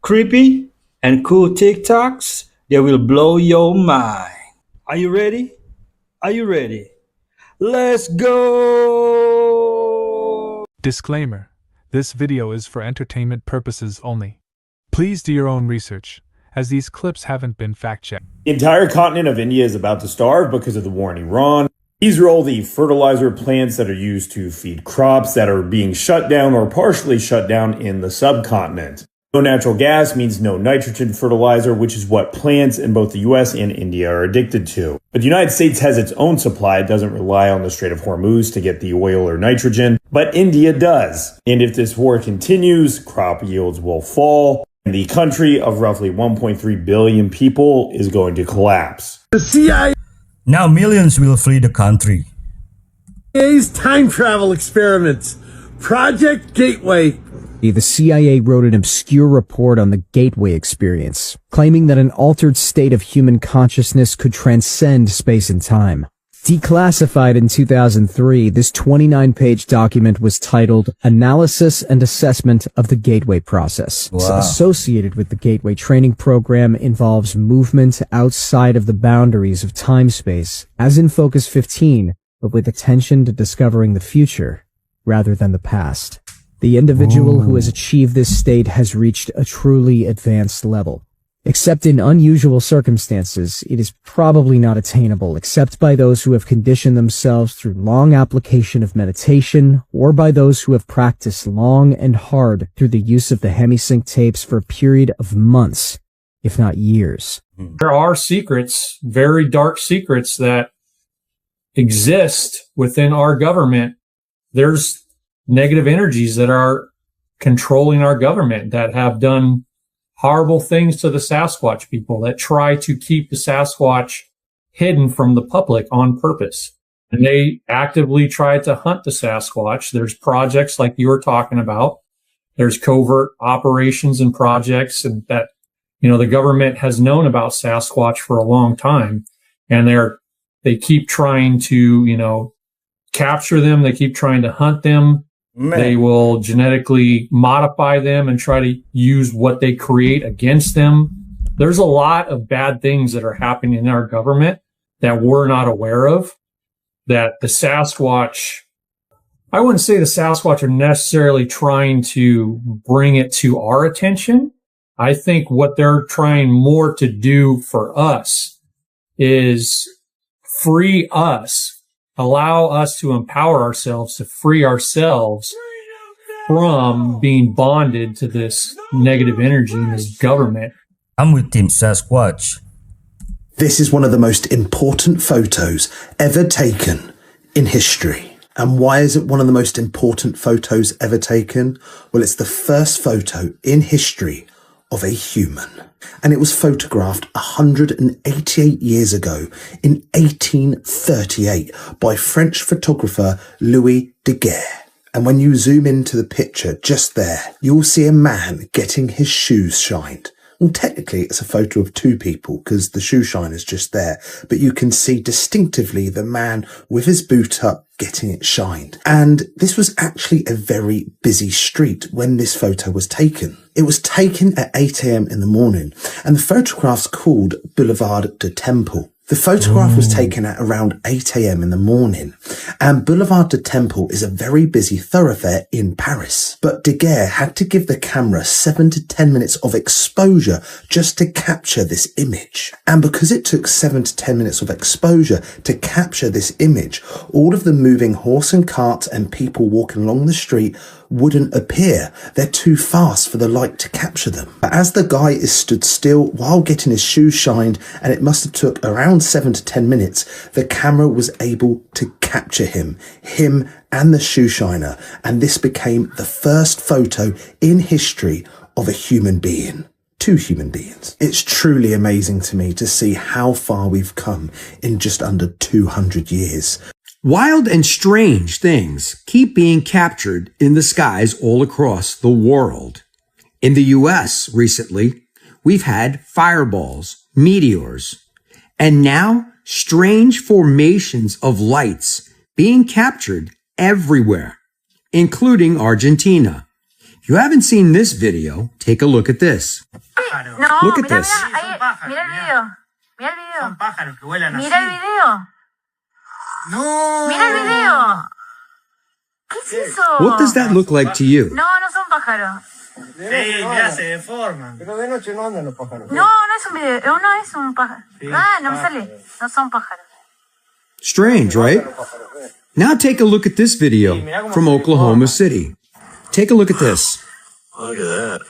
creepy and cool TikToks that will blow your mind. Are you ready? Are you ready? Let's go! Disclaimer: this video is for entertainment purposes only. Please do your own research, as these clips haven't been fact-checked. The entire continent of India is about to starve because of the war in Iran. These are all the fertilizer plants that are used to feed crops that are being shut down or partially shut down in the subcontinent. No natural gas means no nitrogen fertilizer, which is what plants in both the US and India are addicted to. But the United States has its own supply. It doesn't rely on the Strait of Hormuz to get the oil or nitrogen, but India does. And if this war continues, crop yields will fall, and the country of roughly 1.3 billion people is going to collapse. The CIA's Now millions will flee the country. time travel experiments, Project Gateway. The CIA wrote an obscure report on the Gateway experience, claiming that an altered state of human consciousness could transcend space and time. Declassified in 2003, this 29-page document was titled Analysis and Assessment of the Gateway Process. Wow. Associated with the Gateway training program involves movement outside of the boundaries of time-space, as in Focus 15, but with attention to discovering the future rather than the past. The individual who has achieved this state has reached a truly advanced level. Except in unusual circumstances, it is probably not attainable except by those who have conditioned themselves through long application of meditation, or by those who have practiced long and hard through the use of the hemisync tapes for a period of months, if not years. There are secrets, very dark secrets that exist within our government. There's negative energies that are controlling our government that have done horrible things to the Sasquatch people, that try to keep the Sasquatch hidden from the public on purpose. And they actively try to hunt the Sasquatch. There's projects like you were talking about. There's covert operations and projects, and that, the government has known about Sasquatch for a long time, and they keep trying to, capture them. They keep trying to hunt them. Man. They will genetically modify them and try to use what they create against them. There's a lot of bad things that are happening in our government that we're not aware of, that the Sasquatch, I wouldn't say the Sasquatch are necessarily trying to bring it to our attention. I think what they're trying more to do for us is free us. Allow us to empower ourselves, to free ourselves from being bonded to this negative energy in this government. I'm with Team Sasquatch. This is one of the most important photos ever taken in history. And why is it one of the most important photos ever taken? Well, it's the first photo in history of a human. And it was photographed 188 years ago in 1838 by French photographer Louis Daguerre. And when you zoom into the picture just there, you'll see a man getting his shoes shined. Well, technically it's a photo of two people because the shoe shine is just there, but you can see distinctively the man with his boot up getting it shined. And this was actually a very busy street when this photo was taken. It was taken at 8 a.m. in the morning, and the photograph's called Boulevard de Temple. The photograph was taken at around 8 a.m. in the morning, and Boulevard de Temple is a very busy thoroughfare in Paris. But Daguerre had to give the camera 7 to 10 minutes of exposure just to capture this image. And because it took 7 to 10 minutes of exposure to capture this image, all of the moving horse and cart and people walking along the street wouldn't appear. They're too fast for the light to capture them. But as the guy is stood still while getting his shoes shined, and it must have took around 7 to 10 minutes, the camera was able to capture him and the shoe shiner. And this became the first photo in history of a human being. Two human beings. It's truly amazing to me to see how far we've come in just under 200 years. Wild and strange things keep being captured in the skies all across the world. In the US recently, we've had fireballs, meteors, and now strange formations of lights being captured everywhere, including Argentina. you haven't seen this video, take a look at this. No, Look at mira, this. mira el video. Mira el video. Mira el video. No. Mira el video. ¿Qué es eso? What does that look like to you? No, no son pájaros. Sí, ya se deforman. Pero de noche no andan los pájaros. No, no es un video. No es un pájaro. Ah, no me sale. No son pájaros. Strange, right? Now take a look at this video from Oklahoma City. Take a look at this. Look at that.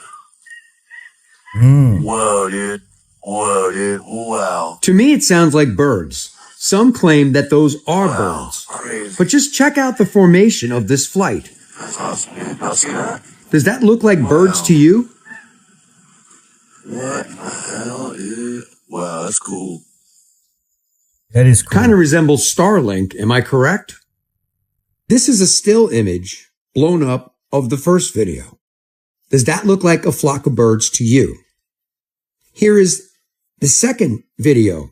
Whoa, dude. Whoa, dude. Wow. To me, it sounds like birds. Some claim that those are birds. Crazy. But just check out the formation of this flight. That's awesome, dude. I'll see that. Does that look like birds to you? What the hell, dude? Wow, that's cool. That is cool. Kind of resembles Starlink, am I correct? This is a still image blown up of the first video. Does that look like a flock of birds to you? Here is the second video,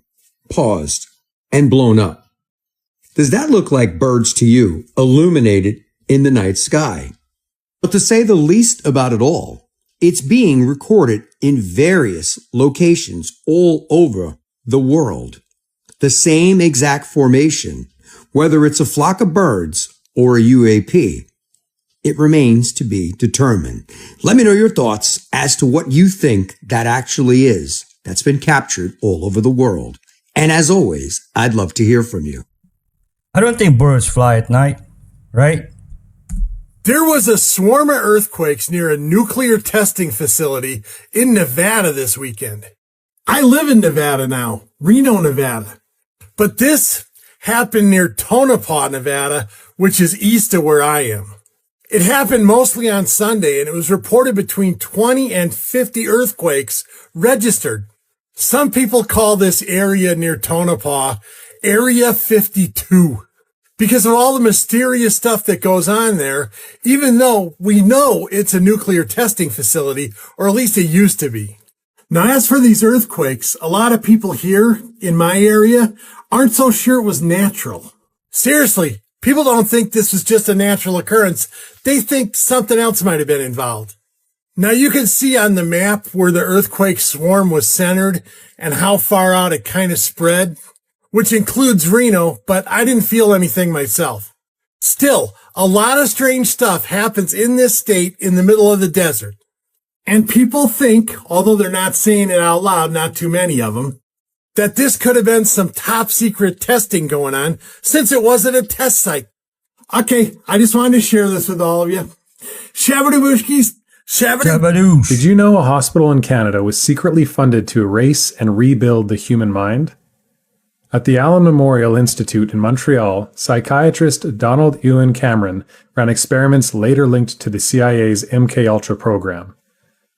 paused and blown up. Does that look like birds to you, illuminated in the night sky? But to say the least about it all, it's being recorded in various locations all over the world. The same exact formation, whether it's a flock of birds or a UAP, it remains to be determined. Let me know your thoughts as to what you think that actually is that's been captured all over the world. And as always, I'd love to hear from you. I don't think birds fly at night, right? There was a swarm of earthquakes near a nuclear testing facility in Nevada this weekend. I live in Nevada now, Reno, Nevada. But this happened near Tonopah, Nevada, which is east of where I am. It happened mostly on Sunday, and it was reported between 20 and 50 earthquakes registered. Some people call this area near Tonopah Area 52 because of all the mysterious stuff that goes on there, even though we know it's a nuclear testing facility, or at least it used to be. Now, as for these earthquakes, a lot of people here in my area aren't so sure it was natural. Seriously, people don't think this was just a natural occurrence. They think something else might have been involved. Now, you can see on the map where the earthquake swarm was centered and how far out it kind of spread, which includes Reno, but I didn't feel anything myself. Still, a lot of strange stuff happens in this state in the middle of the desert. And people think, although they're not saying it out loud, not too many of them, that this could have been some top secret testing going on since it wasn't a test site. Okay, I just wanted to share this with all of you. Shabadooshkis, Shabadoosh. Did you know a hospital in Canada was secretly funded to erase and rebuild the human mind? At the Allen Memorial Institute in Montreal, psychiatrist Donald Ewan Cameron ran experiments later linked to the CIA's MKUltra program.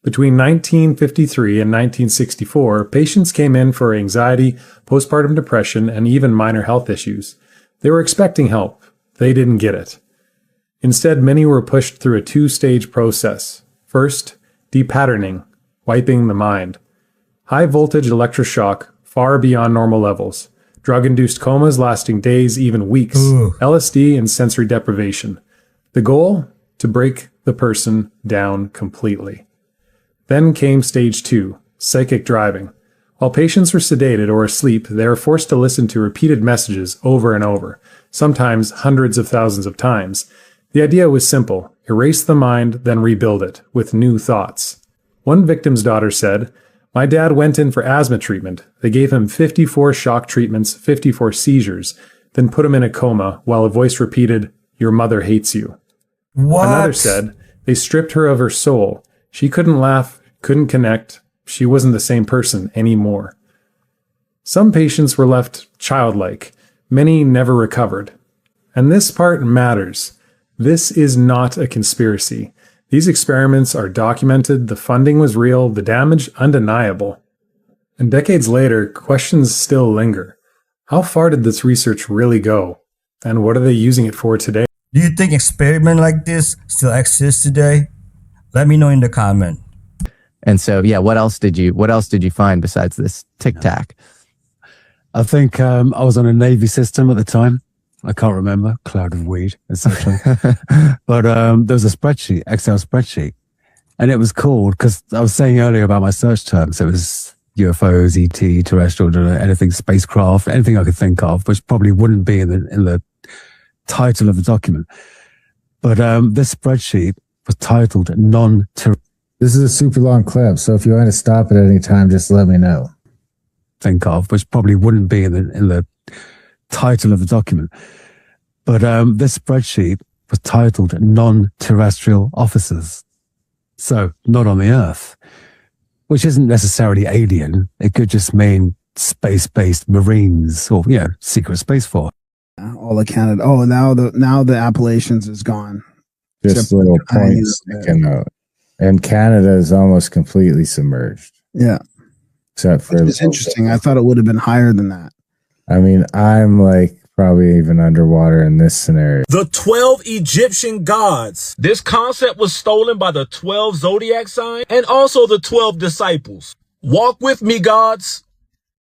Between 1953 and 1964, patients came in for anxiety, postpartum depression, and even minor health issues. They were expecting help. They didn't get it. Instead, many were pushed through a two-stage process. First, depatterning, wiping the mind. High-voltage electroshock far beyond normal levels. Drug-induced comas lasting days, even weeks. LSD and sensory deprivation. The goal? To break the person down completely. Then came stage 2, psychic driving. While patients were sedated or asleep, they were forced to listen to repeated messages over and over, sometimes hundreds of thousands of times. The idea was simple: erase the mind, then rebuild it, with new thoughts. One victim's daughter said, "My dad went in for asthma treatment. They gave him 54 shock treatments, 54 seizures, then put him in a coma while a voice repeated, 'Your mother hates you.'" What? Another said, "They stripped her of her soul. She couldn't laugh, couldn't connect. She wasn't the same person anymore." Some patients were left childlike. Many never recovered. And this part matters. This is not a conspiracy. These experiments are documented, the funding was real, the damage undeniable. And decades later, questions still linger. How far did this research really go? And what are they using it for today? Do you think experiments like this still exist today? Let me know in the comment. And so, yeah, what else did you find besides this Tic Tac? I think I was on a Navy system at the time. I can't remember, cloud of weed, etc. But there was a spreadsheet, Excel spreadsheet, And it was called, because I was saying earlier about my search terms, it was UFOs, ET, terrestrial, anything spacecraft, anything I could think of, which probably wouldn't be in the title of the document. But this spreadsheet was titled non-terrestrial. This is a super long clip, so if you want to stop at any time, just let me know. Think of, which probably wouldn't be in the title of the document. But this spreadsheet was titled non-terrestrial officers. So not on the Earth, which isn't necessarily alien. It could just mean space-based Marines or, secret space force. All accounted. Oh, now the Appalachians is gone. Just little points sticking out. And Canada is almost completely submerged. Yeah. Except for it's interesting. I thought it would have been higher than that. I mean, I'm like probably even underwater in this scenario. The 12 Egyptian gods. This concept was stolen by the 12 zodiac signs and also the 12 disciples. Walk with me, gods.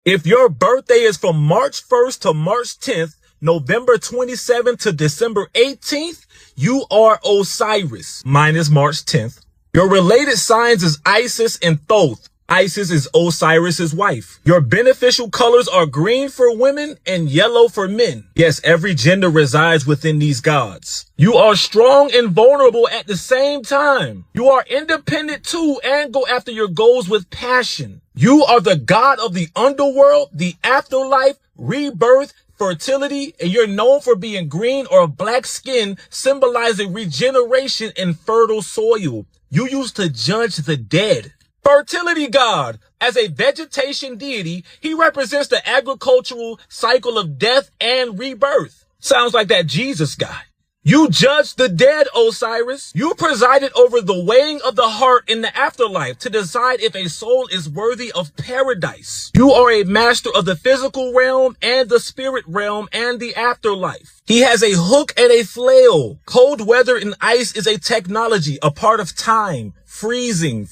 If your birthday is from March 1st to March 10th, November 27th to December 18th, you are Osiris. Mine is March 10th. Your related signs is Isis and Thoth. Isis is Osiris's wife. Your beneficial colors are green for women and yellow for men. Yes, every gender resides within these gods. You are strong and vulnerable at the same time. You are independent too and go after your goals with passion. You are the god of the underworld, the afterlife, rebirth, fertility, and you're known for being green or black skin, symbolizing regeneration and fertile soil. You used to judge the dead. Fertility god. As a vegetation deity, he represents the agricultural cycle of death and rebirth. Sounds like that Jesus guy. You judged the dead, Osiris. You presided over the weighing of the heart in the afterlife to decide if a soul is worthy of paradise. You are a master of the physical realm and the spirit realm and the afterlife. He has a hook and a flail. Cold weather and ice is a technology, a part of time. Freezing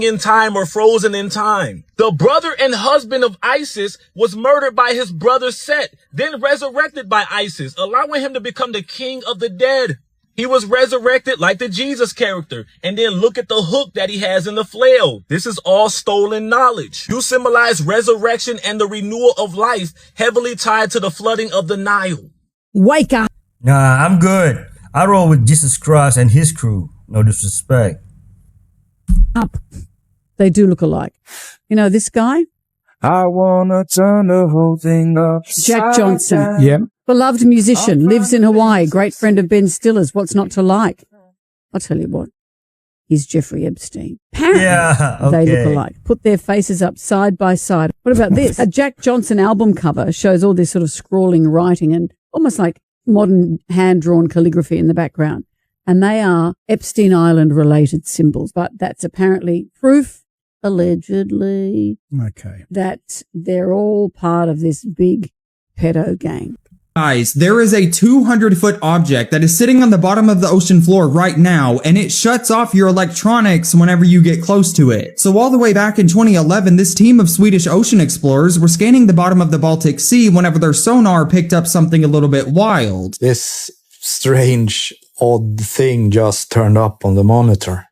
in time or frozen in time. The brother and husband of Isis was murdered by his brother Set, then resurrected by Isis, allowing him to become the king of the dead. He was resurrected like the Jesus character, and then look at the hook that he has in the flail. This is all stolen knowledge. You symbolize resurrection and the renewal of life, heavily tied to the flooding of the Nile. Wake up! Nah, I'm good. I roll with Jesus Christ and his crew. No disrespect. Up. They do look alike. You know this guy? I wanna turn the whole thing up. Jack Johnson. Yeah. Beloved musician, lives in Hawaii, great friend of Ben Stiller's. What's not to like? I'll tell you what. He's Jeffrey Epstein. Apparently, they look alike. Put their faces up side by side. What about this? A Jack Johnson album cover shows all this sort of scrawling writing and almost like modern hand-drawn calligraphy in the background. And they are Epstein Island related symbols, but that's apparently proof, allegedly, that they're all part of this big pedo gang. Guys, there is a 200-foot object that is sitting on the bottom of the ocean floor right now, and it shuts off your electronics whenever you get close to it. So all the way back in 2011, this team of Swedish ocean explorers were scanning the bottom of the Baltic Sea whenever their sonar picked up something a little bit wild. This strange, odd thing just turned up on the monitor.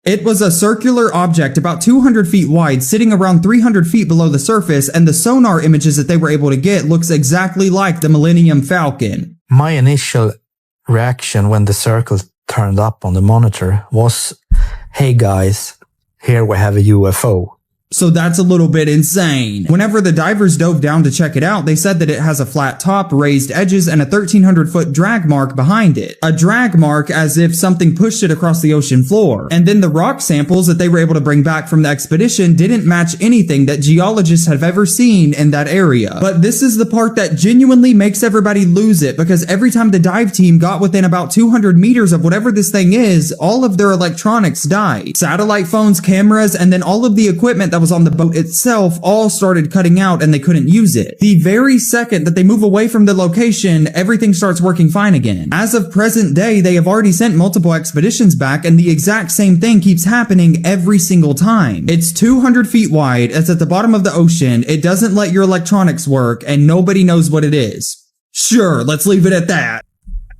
It was a circular object about 200 feet wide, sitting around 300 feet below the surface, and the sonar images that they were able to get looks exactly like the Millennium Falcon. My initial reaction when the circle turned up on the monitor was, hey guys, here we have a UFO. So that's a little bit insane. Whenever the divers dove down to check it out, they said that it has a flat top, raised edges, and a 1,300-foot drag mark behind it. A drag mark as if something pushed it across the ocean floor. And then the rock samples that they were able to bring back from the expedition didn't match anything that geologists have ever seen in that area. But this is the part that genuinely makes everybody lose it, because every time the dive team got within about 200 meters of whatever this thing is, all of their electronics died. Satellite phones, cameras, and then all of the equipment that was on the boat itself all started cutting out and they couldn't use it. The very second that they move away from the location, everything starts working fine again. As of present day, they have already sent multiple expeditions back and the exact same thing keeps happening every single time. It's 200 feet wide, it's at the bottom of the ocean, it doesn't let your electronics work, and nobody knows what it is. Sure, let's leave it at that.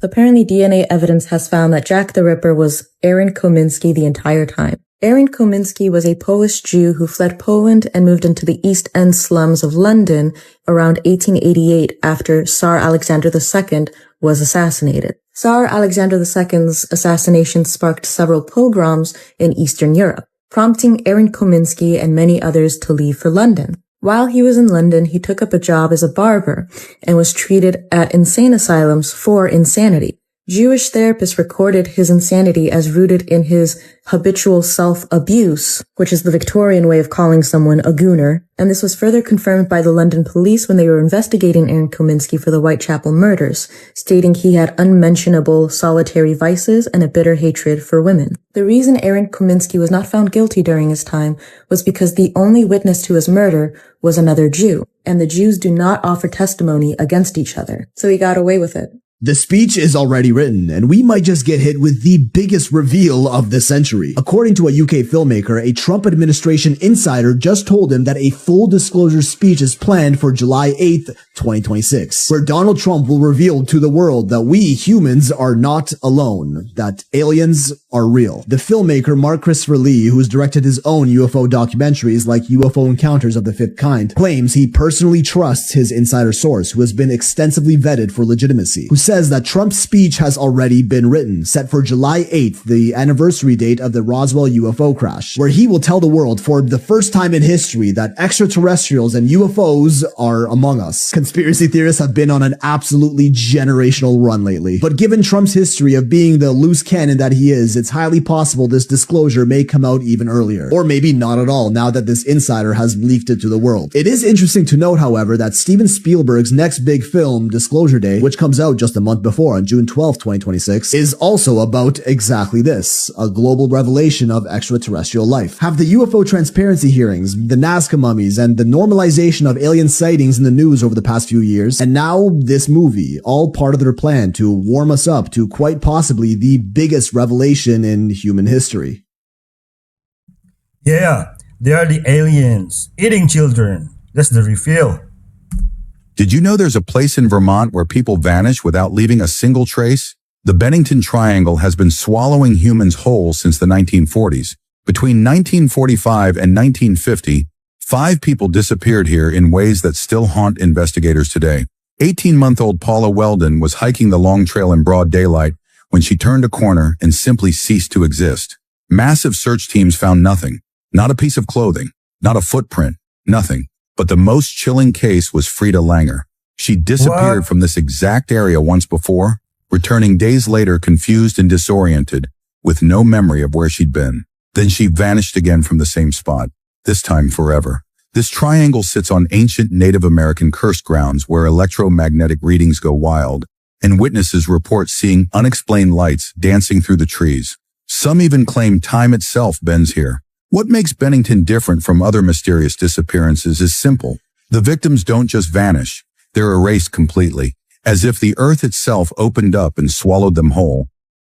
Apparently, DNA evidence has found that Jack the Ripper was Aaron Kominsky the entire time. Aaron Kominski was a Polish Jew who fled Poland and moved into the East End slums of London around 1888 after Tsar Alexander II was assassinated. Tsar Alexander II's assassination sparked several pogroms in Eastern Europe, prompting Aaron Kominski and many others to leave for London. While he was in London, he took up a job as a barber and was treated at insane asylums for insanity. Jewish therapists recorded his insanity as rooted in his habitual self-abuse, which is the Victorian way of calling someone a gooner, and this was further confirmed by the London police when they were investigating Aaron Kominski for the Whitechapel murders, stating he had unmentionable solitary vices and a bitter hatred for women. The reason Aaron Kominski was not found guilty during his time was because the only witness to his murder was another Jew, and the Jews do not offer testimony against each other, so he got away with it. The speech is already written, and we might just get hit with the biggest reveal of the century. According to a UK filmmaker, a Trump administration insider just told him that a full disclosure speech is planned for July 8th, 2026, where Donald Trump will reveal to the world that we humans are not alone, that aliens are real. The filmmaker Mark Christopher Lee, who has directed his own UFO documentaries like UFO Encounters of the Fifth Kind, claims he personally trusts his insider source, who has been extensively vetted for legitimacy, who says that Trump's speech has already been written, set for July 8th, the anniversary date of the Roswell UFO crash, where he will tell the world for the first time in history that extraterrestrials and UFOs are among us. Conspiracy theorists have been on an absolutely generational run lately, but given Trump's history of being the loose cannon that he is, it's highly possible this disclosure may come out even earlier, or maybe not at all now that this insider has leaked it to the world. It is interesting to note, however, that Steven Spielberg's next big film, Disclosure Day, which comes out just a month before on June 12, 2026, is also about exactly this, a global revelation of extraterrestrial life. Have the UFO transparency hearings, the Nazca mummies, and the normalization of alien sightings in the news over the past few years, and now this movie, all part of their plan to warm us up to quite possibly the biggest revelation in human history. Yeah, they are the aliens eating children. That's the reveal. Did you know there's a place in Vermont where people vanish without leaving a single trace? The Bennington Triangle has been swallowing humans whole since the 1940s. Between 1945 and 1950, 5 people disappeared here in ways that still haunt investigators today. 18-month-old Paula Weldon was hiking the Long Trail in broad daylight when she turned a corner and simply ceased to exist. Massive search teams found nothing. Not a piece of clothing, not a footprint, nothing. But the most chilling case was Frida Langer. She disappeared from this exact area once before, returning days later confused and disoriented, with no memory of where she'd been. Then she vanished again from the same spot, this time forever. This triangle sits on ancient Native American cursed grounds where electromagnetic readings go wild, and witnesses report seeing unexplained lights dancing through the trees. Some even claim time itself bends here. What makes Bennington different from other mysterious disappearances is simple. The victims don't just vanish, they're erased completely, as if the earth itself opened up and swallowed them whole.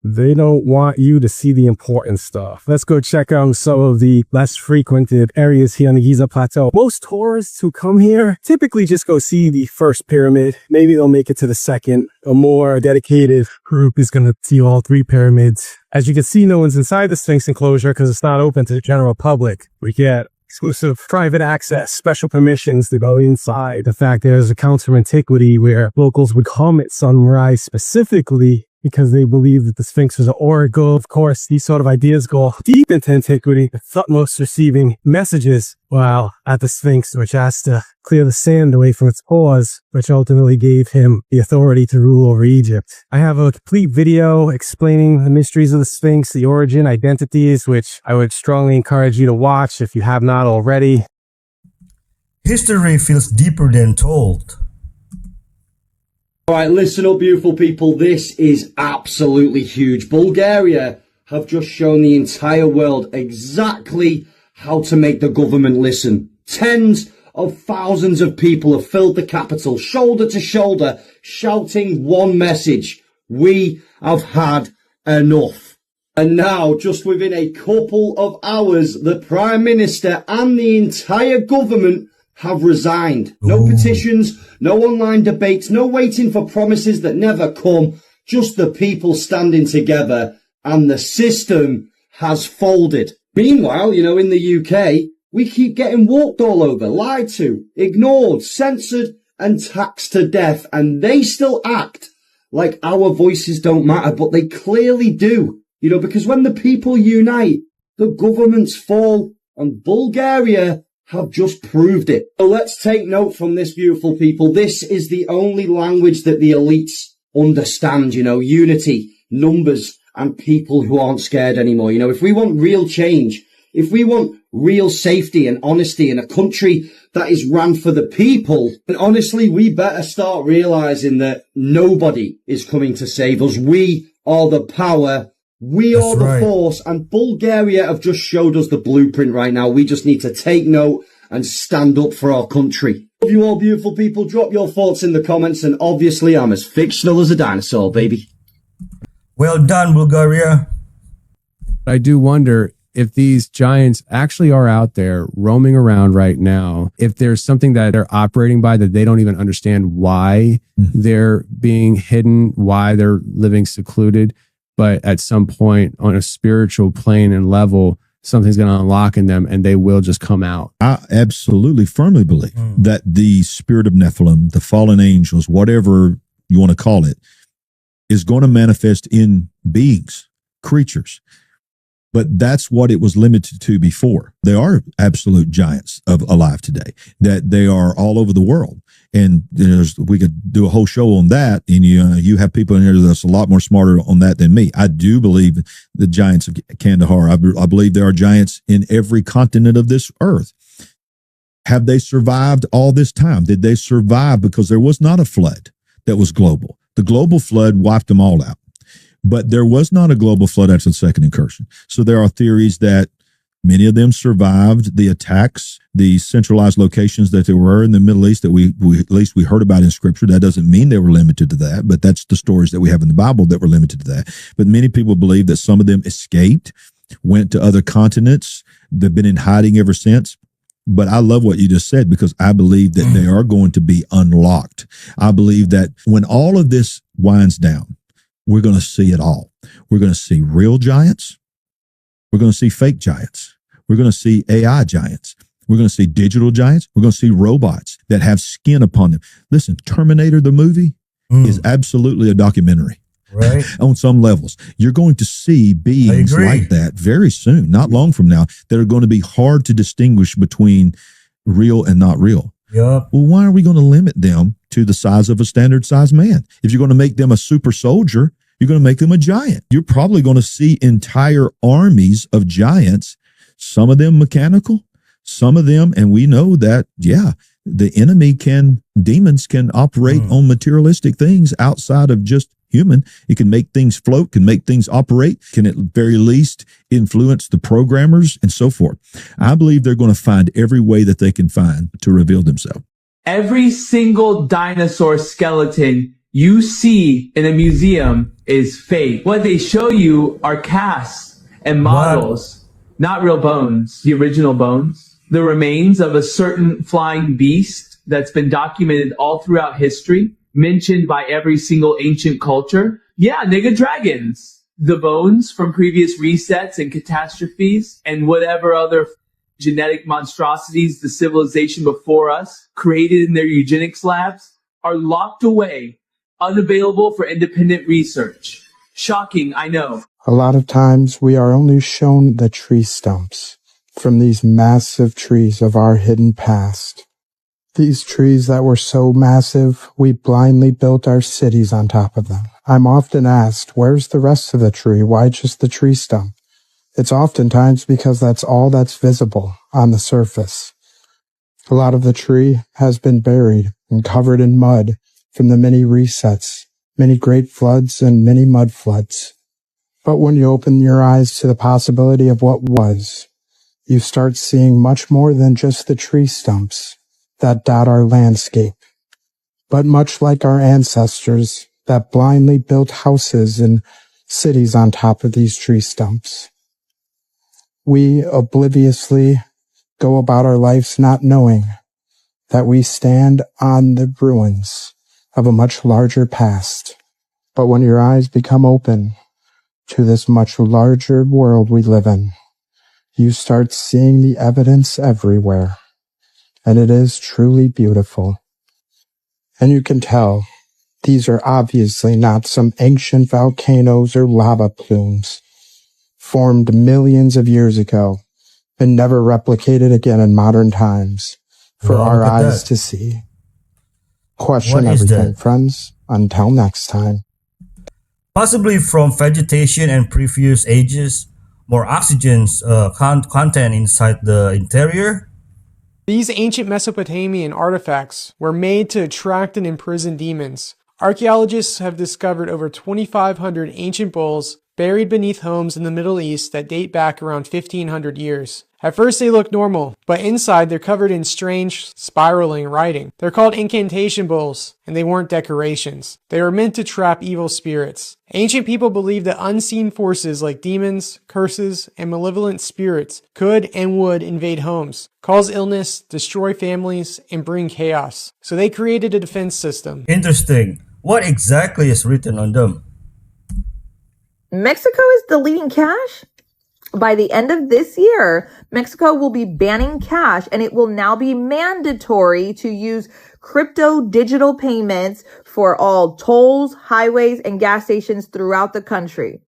They don't want you to see the important stuff. Let's go check out some of the less frequented areas here on the Giza Plateau. Most tourists who come here typically just go see the first pyramid. Maybe they'll make it to the second. A more dedicated group is going to see all 3 pyramids. As you can see, no one's inside the Sphinx enclosure because it's not open to the general public. We get exclusive private access, special permissions to go inside. The fact there's accounts from antiquity where locals would come at sunrise specifically because they believe that the Sphinx was an oracle. Of course, these sort of ideas go deep into antiquity, the Thutmose receiving messages while at the Sphinx, which has to clear the sand away from its paws, which ultimately gave him the authority to rule over Egypt. I have a complete video explaining the mysteries of the Sphinx, the origin, identities, which I would strongly encourage you to watch if you have not already. History feels deeper than told. Alright, listen up, beautiful people. This is absolutely huge. Bulgaria have just shown the entire world exactly how to make the government listen. Tens of thousands of people have filled the capital, shoulder to shoulder, shouting one message. We have had enough. And now, just within a couple of hours, the Prime Minister and the entire government have resigned. No petitions, no online debates, no waiting for promises that never come, just the people standing together, and the system has folded. Meanwhile, in the UK, we keep getting walked all over, lied to, ignored, censored, and taxed to death, and they still act like our voices don't matter, but they clearly do. Because when the people unite, the governments fall, and Bulgaria have just proved it. So let's take note from this, beautiful people. This is the only language that the elites understand, unity, numbers, and people who aren't scared anymore. If we want real change, if we want real safety and honesty in a country that is run for the people, then honestly, we better start realizing that nobody is coming to save us. We are the power. We are the force, and Bulgaria have just showed us the blueprint right now. We just need to take note and stand up for our country. Love you all, beautiful people. Drop your thoughts in the comments, and obviously I'm as fictional as a dinosaur, baby. Well done, Bulgaria. I do wonder if these giants actually are out there roaming around right now, if there's something that they're operating by that they don't even understand why they're being hidden, why they're living secluded. But at some point on a spiritual plane and level, something's going to unlock in them and they will just come out. I absolutely firmly believe that the spirit of Nephilim, the fallen angels, whatever you want to call it, is going to manifest in beings, creatures. But that's what it was limited to before. They are absolute giants alive today, that they are all over the world. And we could do a whole show on that. And you have people in here that's a lot more smarter on that than me. I do believe the giants of Kandahar. I believe there are giants in every continent of this earth. Have they survived all this time? Did they survive because there was not a flood that was global? The global flood wiped them all out. But there was not a global flood after the second incursion. So there are theories that many of them survived the attacks, the centralized locations that there were in the Middle East that we at least we heard about in Scripture. That doesn't mean they were limited to that, but that's the stories that we have in the Bible that were limited to that. But many people believe that some of them escaped, went to other continents. They've been in hiding ever since. But I love what you just said, because I believe that they are going to be unlocked. I believe that when all of this winds down, we're going to see it all. We're going to see real giants. We're going to see fake giants. We're going to see AI giants. We're going to see digital giants. We're going to see robots that have skin upon them. Listen, Terminator, the movie, is absolutely a documentary. Right. On some levels. You're going to see beings like that very soon, not long from now, that are going to be hard to distinguish between real and not real. Yep. Well, why are we going to limit them to the size of a standard size man? If you're going to make them a super soldier, you're going to make them a giant. You're probably going to see entire armies of giants, some of them mechanical, some of them, and we know that, the enemy demons can operate on materialistic things outside of just human. It can make things float, can make things operate, can at very least influence the programmers and so forth. I believe they're going to find every way that they can find to reveal themselves. Every single dinosaur skeleton you see in a museum is fake. What they show you are casts and models, not real bones, the original bones. The remains of a certain flying beast that's been documented all throughout history, mentioned by every single ancient culture. Yeah, nigga, dragons. The bones from previous resets and catastrophes and whatever other genetic monstrosities the civilization before us created in their eugenics labs are locked away, unavailable for independent research. Shocking, I know. A lot of times we are only shown the tree stumps from these massive trees of our hidden past. These trees that were so massive, we blindly built our cities on top of them. I'm often asked, where's the rest of the tree? Why just the tree stump? It's oftentimes because that's all that's visible on the surface. A lot of the tree has been buried and covered in mud from the many resets, many great floods and many mud floods. But when you open your eyes to the possibility of what was, you start seeing much more than just the tree stumps that dot our landscape. But much like our ancestors that blindly built houses and cities on top of these tree stumps, we obliviously go about our lives not knowing that we stand on the ruins of a much larger past. But when your eyes become open to this much larger world we live in, you start seeing the evidence everywhere. And it is truly beautiful. And you can tell these are obviously not some ancient volcanoes or lava plumes formed millions of years ago and never replicated again in modern times for our eyes to see. Question everything, friends. Until next time. Possibly from vegetation and previous ages, more oxygen's content inside the interior. These ancient Mesopotamian artifacts were made to attract and imprison demons. Archaeologists have discovered over 2,500 ancient bulls buried beneath homes in the Middle East that date back around 1,500 years. At first they look normal, but inside they're covered in strange, spiraling writing. They're called incantation bowls, and they weren't decorations. They were meant to trap evil spirits. Ancient people believed that unseen forces like demons, curses, and malevolent spirits could and would invade homes, cause illness, destroy families, and bring chaos. So they created a defense system. Interesting. What exactly is written on them? Mexico is deleting cash? By the end of this year, Mexico will be banning cash, and it will now be mandatory to use crypto digital payments for all tolls, highways, and gas stations throughout the country.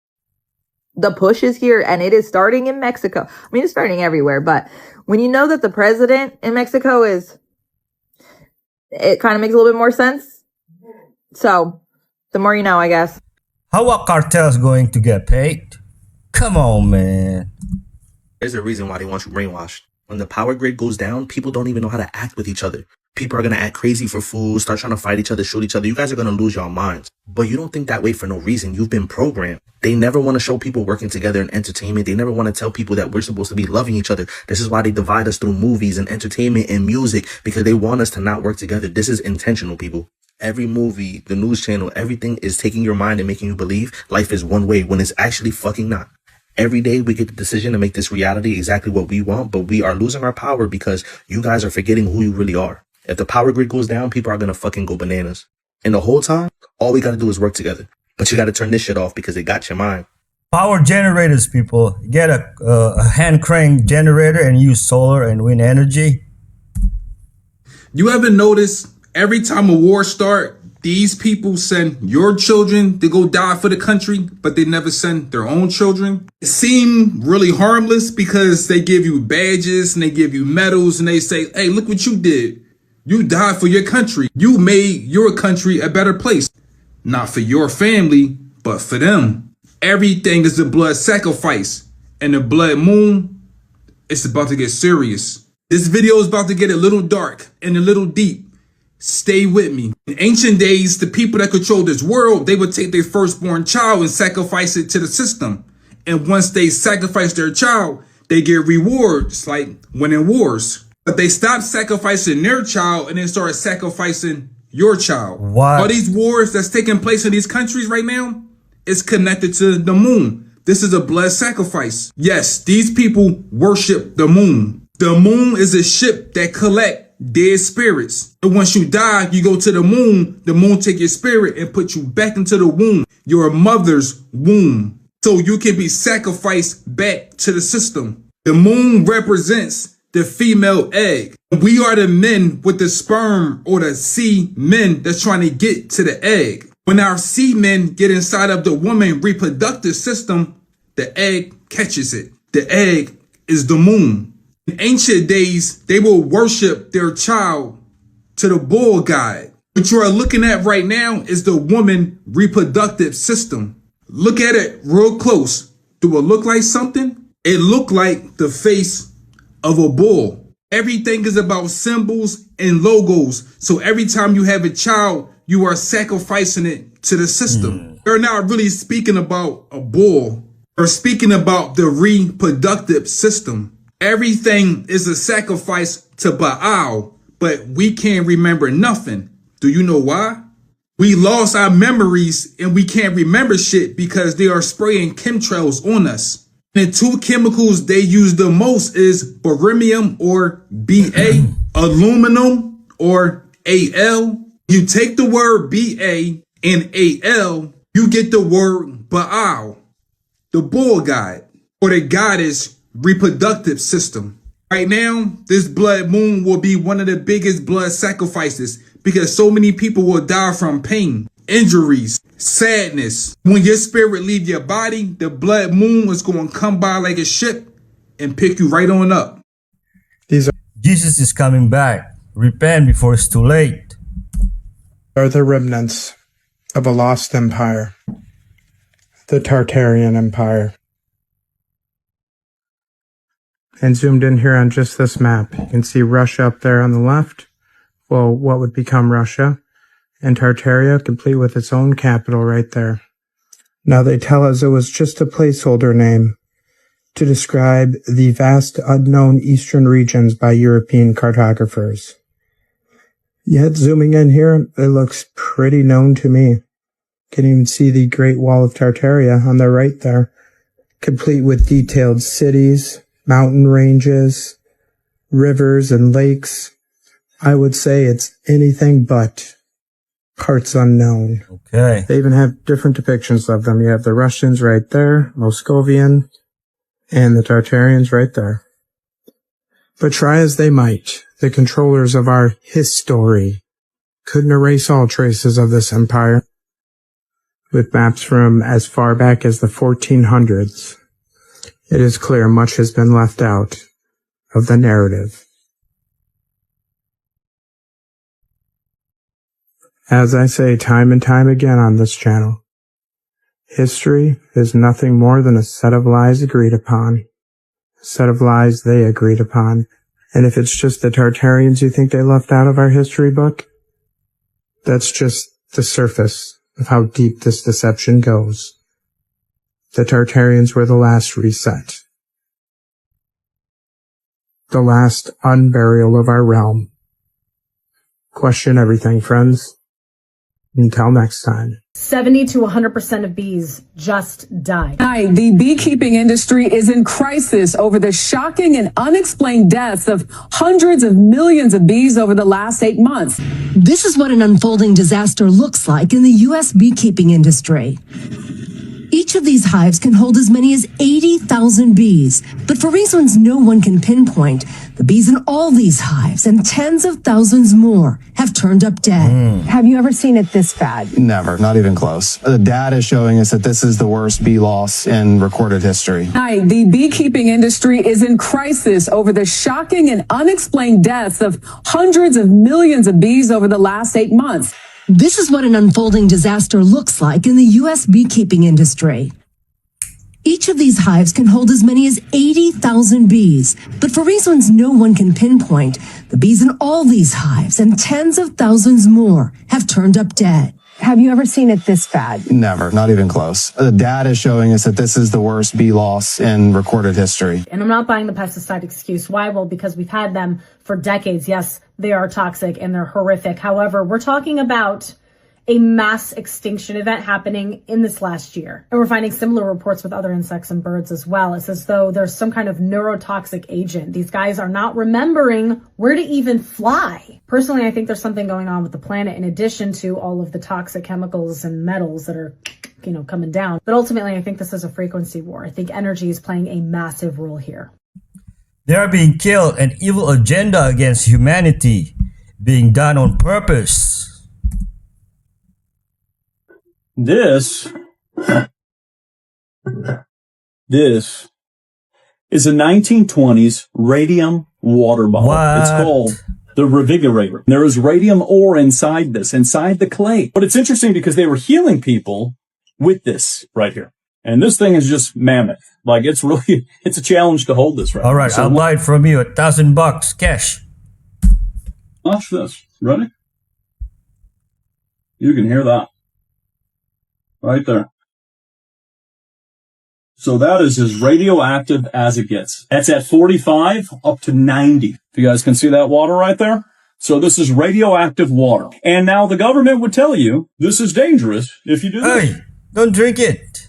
The push is here, and it is starting in Mexico. I mean, it's starting everywhere, but when you know that the president in Mexico it kind of makes a little bit more sense. So, the more you know, I guess. How are cartels going to get paid? Come on, man. There's a reason why they want you brainwashed. When the power grid goes down, people don't even know how to act with each other. People are going to act crazy for food, start trying to fight each other, shoot each other. You guys are going to lose your minds. But you don't think that way for no reason. You've been programmed. They never want to show people working together in entertainment. They never want to tell people that we're supposed to be loving each other. This is why they divide us through movies and entertainment and music, because they want us to not work together. This is intentional, people. Every movie, the news channel, everything is taking your mind and making you believe life is one way when it's actually fucking not. Every day we get the decision to make this reality exactly what we want, but we are losing our power because you guys are forgetting who you really are. If the power grid goes down, people are going to fucking go bananas. And the whole time, all we got to do is work together. But you got to turn this shit off because it got your mind. Power generators, people. Get a hand crank generator and use solar and wind energy. You ever notice every time a war starts, these people send your children to go die for the country, but they never send their own children? It seems really harmless because they give you badges and they give you medals and they say, hey, look what you did. You died for your country. You made your country a better place. Not for your family, but for them. Everything is a blood sacrifice. And the blood moon, it's about to get serious. This video is about to get a little dark and a little deep. Stay with me. In ancient days, the people that controlled this world, they would take their firstborn child and sacrifice it to the system. And once they sacrifice their child, they get rewards, like winning wars. But they stopped sacrificing their child and then started sacrificing your child. What? All these wars that's taking place in these countries right now is connected to the moon. This is a blood sacrifice. Yes, these people worship the moon. The moon is a ship that collects dead spirits. And once you die, you go to the moon take your spirit and put you back into the womb, your mother's womb, so you can be sacrificed back to the system. The moon represents the female egg. We are the men with the sperm or the semen that's trying to get to the egg. When our semen get inside of the woman reproductive system, the egg catches it. The egg is the moon. In ancient days, they will worship their child to the bull god. What you are looking at right now is the woman reproductive system. Look at it real close. Do it look like something? It look like the face of a bull. Everything is about symbols and logos. So every time you have a child, you are sacrificing it to the system. They're not really speaking about a bull. They're speaking about the reproductive system. Everything is a sacrifice to Baal, but we can't remember nothing. Do you know why? We lost our memories and we can't remember shit because they are spraying chemtrails on us. And the two chemicals they use the most is barium or Ba, aluminum or Al. You take the word Ba and Al, you get the word Baal, the bull god, or the goddess reproductive system. Right now, this blood moon will be one of the biggest blood sacrifices because so many people will die from pain, injuries, sadness. When your spirit leave your body, the blood moon is going to come by like a ship and pick you right on up. Jesus is coming back. Repent before it's too late. Are the remnants of a lost empire, the Tartarian Empire. And zoomed in here on just this map, you can see Russia up there on the left. Well, what would become Russia, and Tartaria, complete with its own capital right there. Now they tell us it was just a placeholder name to describe the vast unknown eastern regions by European cartographers. Yet zooming in here, it looks pretty known to me. Can even see the Great Wall of Tartaria on the right there, complete with detailed cities, mountain ranges, rivers, and lakes. I would say it's anything but parts unknown. Okay. They even have different depictions of them. You have the Russians right there, Moscovian, and the Tartarians right there. But try as they might, the controllers of our history couldn't erase all traces of this empire. With maps from as far back as the 1400s, it is clear much has been left out of the narrative. As I say time and time again on this channel, history is nothing more than a set of lies agreed upon, a set of lies they agreed upon. And if it's just the Tartarians you think they left out of our history book, that's just the surface of how deep this deception goes. The Tartarians were the last reset, the last unburial of our realm. Question everything, friends. Until next time. 70 to 100% of bees just died. The beekeeping industry is in crisis over the shocking and unexplained deaths of hundreds of millions of bees over the last 8 months. This is what an unfolding disaster looks like in the U.S. beekeeping industry. Each of these hives can hold as many as 80,000 bees, but for reasons no one can pinpoint, the bees in all these hives and tens of thousands more have turned up dead. Have you ever seen it this bad? Never, not even close. The data is showing us that this is the worst bee loss in recorded history. The beekeeping industry is in crisis over the shocking and unexplained deaths of hundreds of millions of bees over the last 8 months. This is what an unfolding disaster looks like in the U.S. beekeeping industry. Each of these hives can hold as many as 80,000 bees, but for reasons no one can pinpoint, the bees in all these hives and tens of thousands more have turned up dead. Have you ever seen it this bad? Never, not even close. The data is showing us that this is the worst bee loss in recorded history. And I'm not buying the pesticide excuse. Why? Well, because we've had them for decades. Yes, they are toxic and they're horrific. However, we're talking about a mass extinction event happening in this last year. And we're finding similar reports with other insects and birds as well. It's as though there's some kind of neurotoxic agent. These guys are not remembering where to even fly. Personally, I think there's something going on with the planet in addition to all of the toxic chemicals and metals that are, coming down. But ultimately, I think this is a frequency war. I think energy is playing a massive role here. They are being killed, an evil agenda against humanity being done on purpose. This is a 1920s radium water bottle. What? It's called the Revigorator. There is radium ore inside this, inside the clay. But it's interesting because they were healing people with this right here. And this thing is just mammoth. Like, it's a challenge to hold this right All right, now. I'll buy it from you, $1,000 cash. Watch this. Ready? You can hear that. Right there. So that is as radioactive as it gets. That's at 45 up to 90. If you guys can see that water right there. So this is radioactive water. And now the government would tell you this is dangerous if you do this. Hey, don't drink it.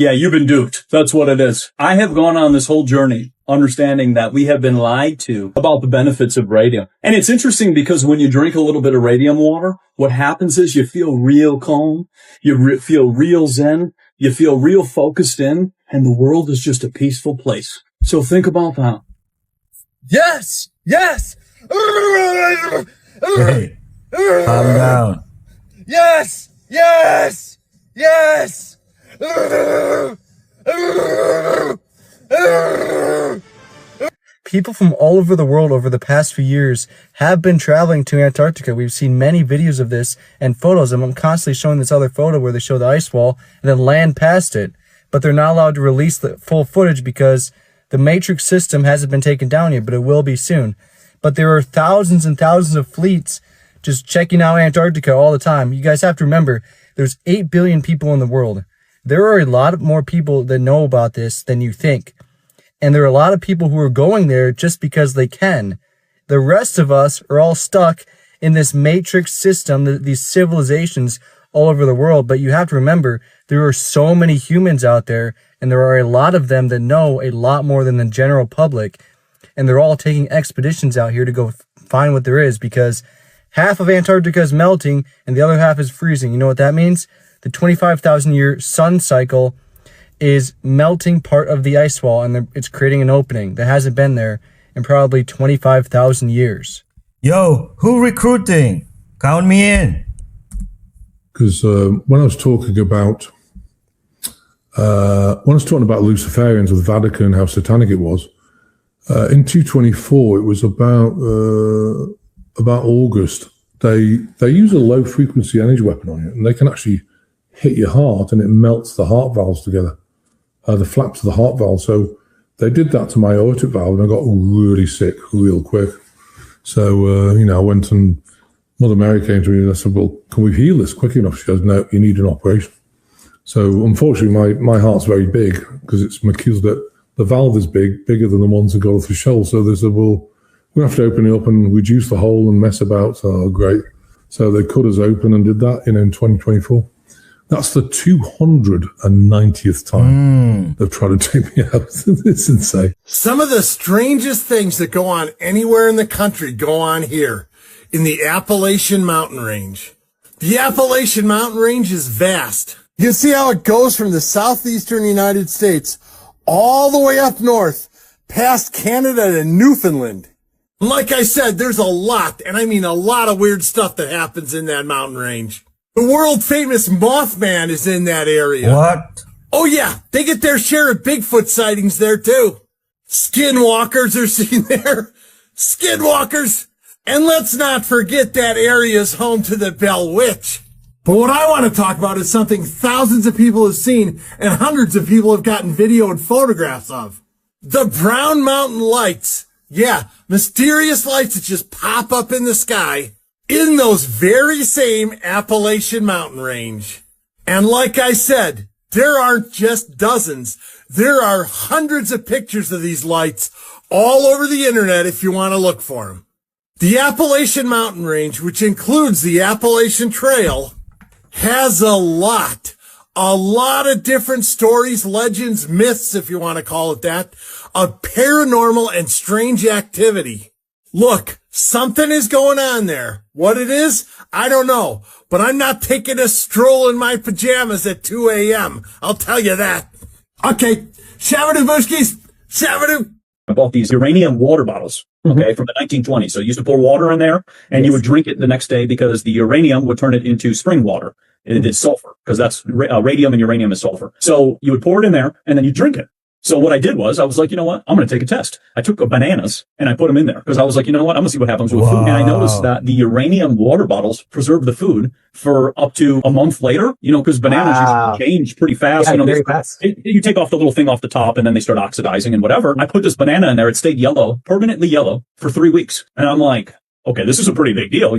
Yeah, you've been duped. That's what it is. I have gone on this whole journey understanding that we have been lied to about the benefits of radium. And it's interesting because when you drink a little bit of radium water, what happens is you feel real calm. You feel real zen. You feel real focused in, and the world is just a peaceful place. So think about that. Yes! Yes! Hey, calm down. Yes! Yes! Yes! People from all over the world over the past few years have been traveling to Antarctica. We've seen many videos of this and photos, and I'm constantly showing this other photo where they show the ice wall and then land past it. But they're not allowed to release the full footage because the Matrix system hasn't been taken down yet, but it will be soon. But there are thousands and thousands of fleets just checking out Antarctica all the time. You guys have to remember, there's 8 billion people in the world. There are a lot more people that know about this than you think. And there are a lot of people who are going there just because they can. The rest of us are all stuck in this matrix system, these civilizations all over the world. But you have to remember, there are so many humans out there, and there are a lot of them that know a lot more than the general public. And they're all taking expeditions out here to go find what there is, because half of Antarctica is melting and the other half is freezing. You know what that means? The 25,000 year sun cycle is melting part of the ice wall, and it's creating an opening that hasn't been there in probably 25,000 years. Yo, who recruiting? Count me in. Because when I was talking about Luciferians with the Vatican and how satanic it was, in 224 it was about August. They use a low frequency energy weapon on you, and they can actually hit your heart, and it melts the heart valves together, the flaps of the heart valve. So they did that to my aortic valve, and I got really sick real quick. So I went, and Mother Mary came to me and I said, well, can we heal this quick enough? She goes, no, you need an operation. So unfortunately, my heart's very big because it's because the valve is bigger than the ones that go off the shell. So they said, well, we have to open it up and reduce the hole and mess about. So great. So they cut us open and did that in 2024. That's the 290th time they've tried to take me out. It's insane. Some of the strangest things that go on anywhere in the country go on here in the Appalachian Mountain Range. The Appalachian Mountain Range is vast. You can see how it goes from the southeastern United States all the way up north past Canada to Newfoundland. Like I said, there's a lot, and I mean a lot of weird stuff that happens in that mountain range. The world famous Mothman is in that area. What? Oh yeah, they get their share of Bigfoot sightings there too. Skinwalkers are seen there. Skinwalkers. And let's not forget that area is home to the Bell Witch. But what I want to talk about is something thousands of people have seen and hundreds of people have gotten video and photographs of. The Brown Mountain Lights. Yeah, mysterious lights that just pop up in the sky in those very same Appalachian Mountain Range. And like I said, there aren't just dozens. There are hundreds of pictures of these lights all over the internet if you want to look for them. The Appalachian Mountain Range, which includes the Appalachian Trail, has a lot of different stories, legends, myths, if you want to call it that, of paranormal and strange activity. Look, something is going on there. What it is, I don't know, but I'm not taking a stroll in my pajamas at 2 a.m. I'll tell you that. Okay, Shabadoo Bushkis, Shabadoo. I bought these uranium water bottles, okay, from the 1920s. So you used to pour water in there, and you would drink it the next day because the uranium would turn it into spring water. It is sulfur, because that's radium and uranium is sulfur. So you would pour it in there, and then you drink it. So what I did was, I was like, you know what? I'm going to take a test. I took bananas and I put them in there because I was like, you know what? I'm going to see what happens with food. And I noticed that the uranium water bottles preserve the food for up to a month later, because bananas usually change pretty fast. Yeah, very fast. You take off the little thing off the top and then they start oxidizing and whatever. I put this banana in there. It stayed yellow, permanently yellow for 3 weeks. And I'm like, okay, this is a pretty big deal,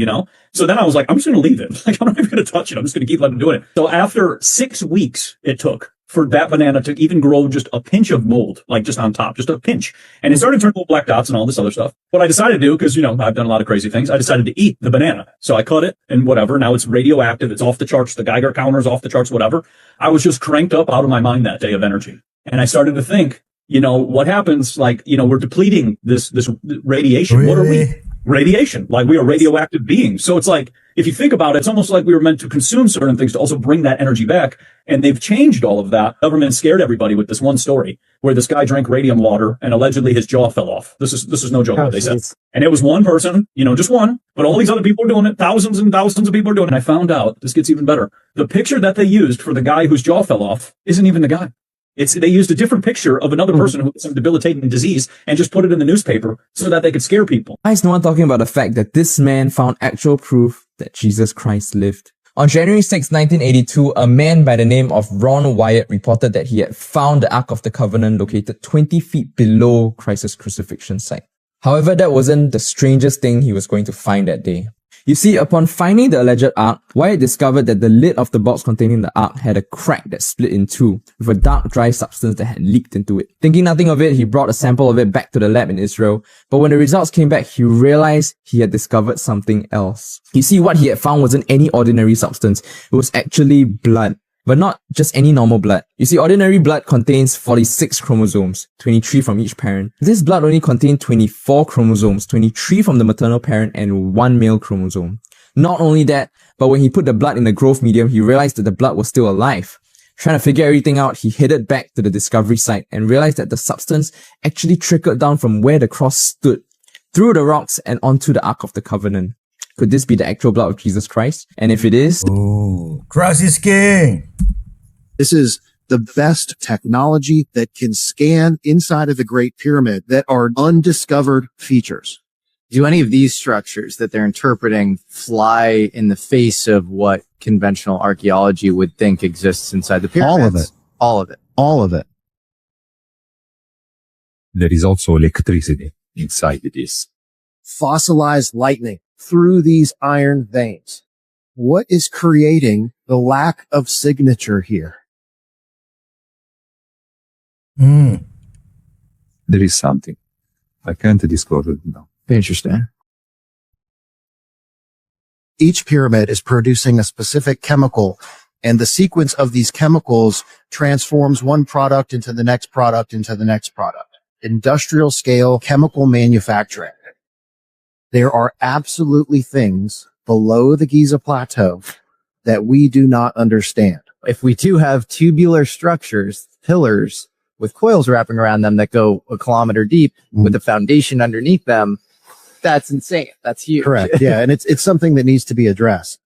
So then I was like, I'm just going to leave it. Like, I'm not even going to touch it. I'm just going to keep letting it do it. So after 6 weeks, it took for that banana to even grow just a pinch of mold, like just on top, just a pinch. And it started to turn little black dots and all this other stuff. What I decided to do, because, you know, I've done a lot of crazy things, I decided to eat the banana. So I cut it and whatever. Now it's radioactive. It's off the charts. The Geiger counter's off the charts, whatever. I was just cranked up out of my mind that day of energy. And I started to think, you know, what happens, like, you know, we're depleting this radiation. Really? What are we? Radiation. Like, we are radioactive beings. So it's like, if you think about it, it's almost like we were meant to consume certain things to also bring that energy back. And they've changed all of that. Government scared everybody with this one story where this guy drank radium water and allegedly his jaw fell off. This is no joke, what they said. And it was one person, you know, just one, but all these other people are doing it. Thousands and thousands of people are doing it. And I found out, this gets even better. The picture that they used for the guy whose jaw fell off isn't even the guy. They used a different picture of another person who had some debilitating disease and just put it in the newspaper so that they could scare people. Why is no one talking about the fact that this man found actual proof that Jesus Christ lived? On January 6, 1982, a man by the name of Ron Wyatt reported that he had found the Ark of the Covenant located 20 feet below Christ's crucifixion site. However, that wasn't the strangest thing he was going to find that day. You see, upon finding the alleged Ark, Wyatt discovered that the lid of the box containing the Ark had a crack that split in two, with a dark, dry substance that had leaked into it. Thinking nothing of it, he brought a sample of it back to the lab in Israel, but when the results came back, he realized he had discovered something else. You see, what he had found wasn't any ordinary substance, it was actually blood. But not just any normal blood. You see, ordinary blood contains 46 chromosomes, 23 from each parent. This blood only contained 24 chromosomes, 23 from the maternal parent and 1 male chromosome. Not only that, but when he put the blood in the growth medium, he realized that the blood was still alive. Trying to figure everything out, he headed back to the discovery site and realized that the substance actually trickled down from where the cross stood, through the rocks and onto the Ark of the Covenant. Could this be the actual blood of Jesus Christ? And if it is... Ooh, Christ is king! This is the best technology that can scan inside of the Great Pyramid that are undiscovered features. Do any of these structures that they're interpreting fly in the face of what conventional archaeology would think exists inside the pyramids? All of it. All of it. All of it. There is also electricity inside this. Fossilized lightning through these iron veins. What is creating the lack of signature here? There is something. I can't disclose it now. Interesting. Each pyramid is producing a specific chemical, and the sequence of these chemicals transforms one product into the next product into the next product. Industrial scale chemical manufacturing. There are absolutely things below the Giza Plateau that we do not understand. If we do have tubular structures, pillars, with coils wrapping around them that go a kilometer deep with a foundation underneath them, that's insane. That's huge. Correct. Yeah. And it's something that needs to be addressed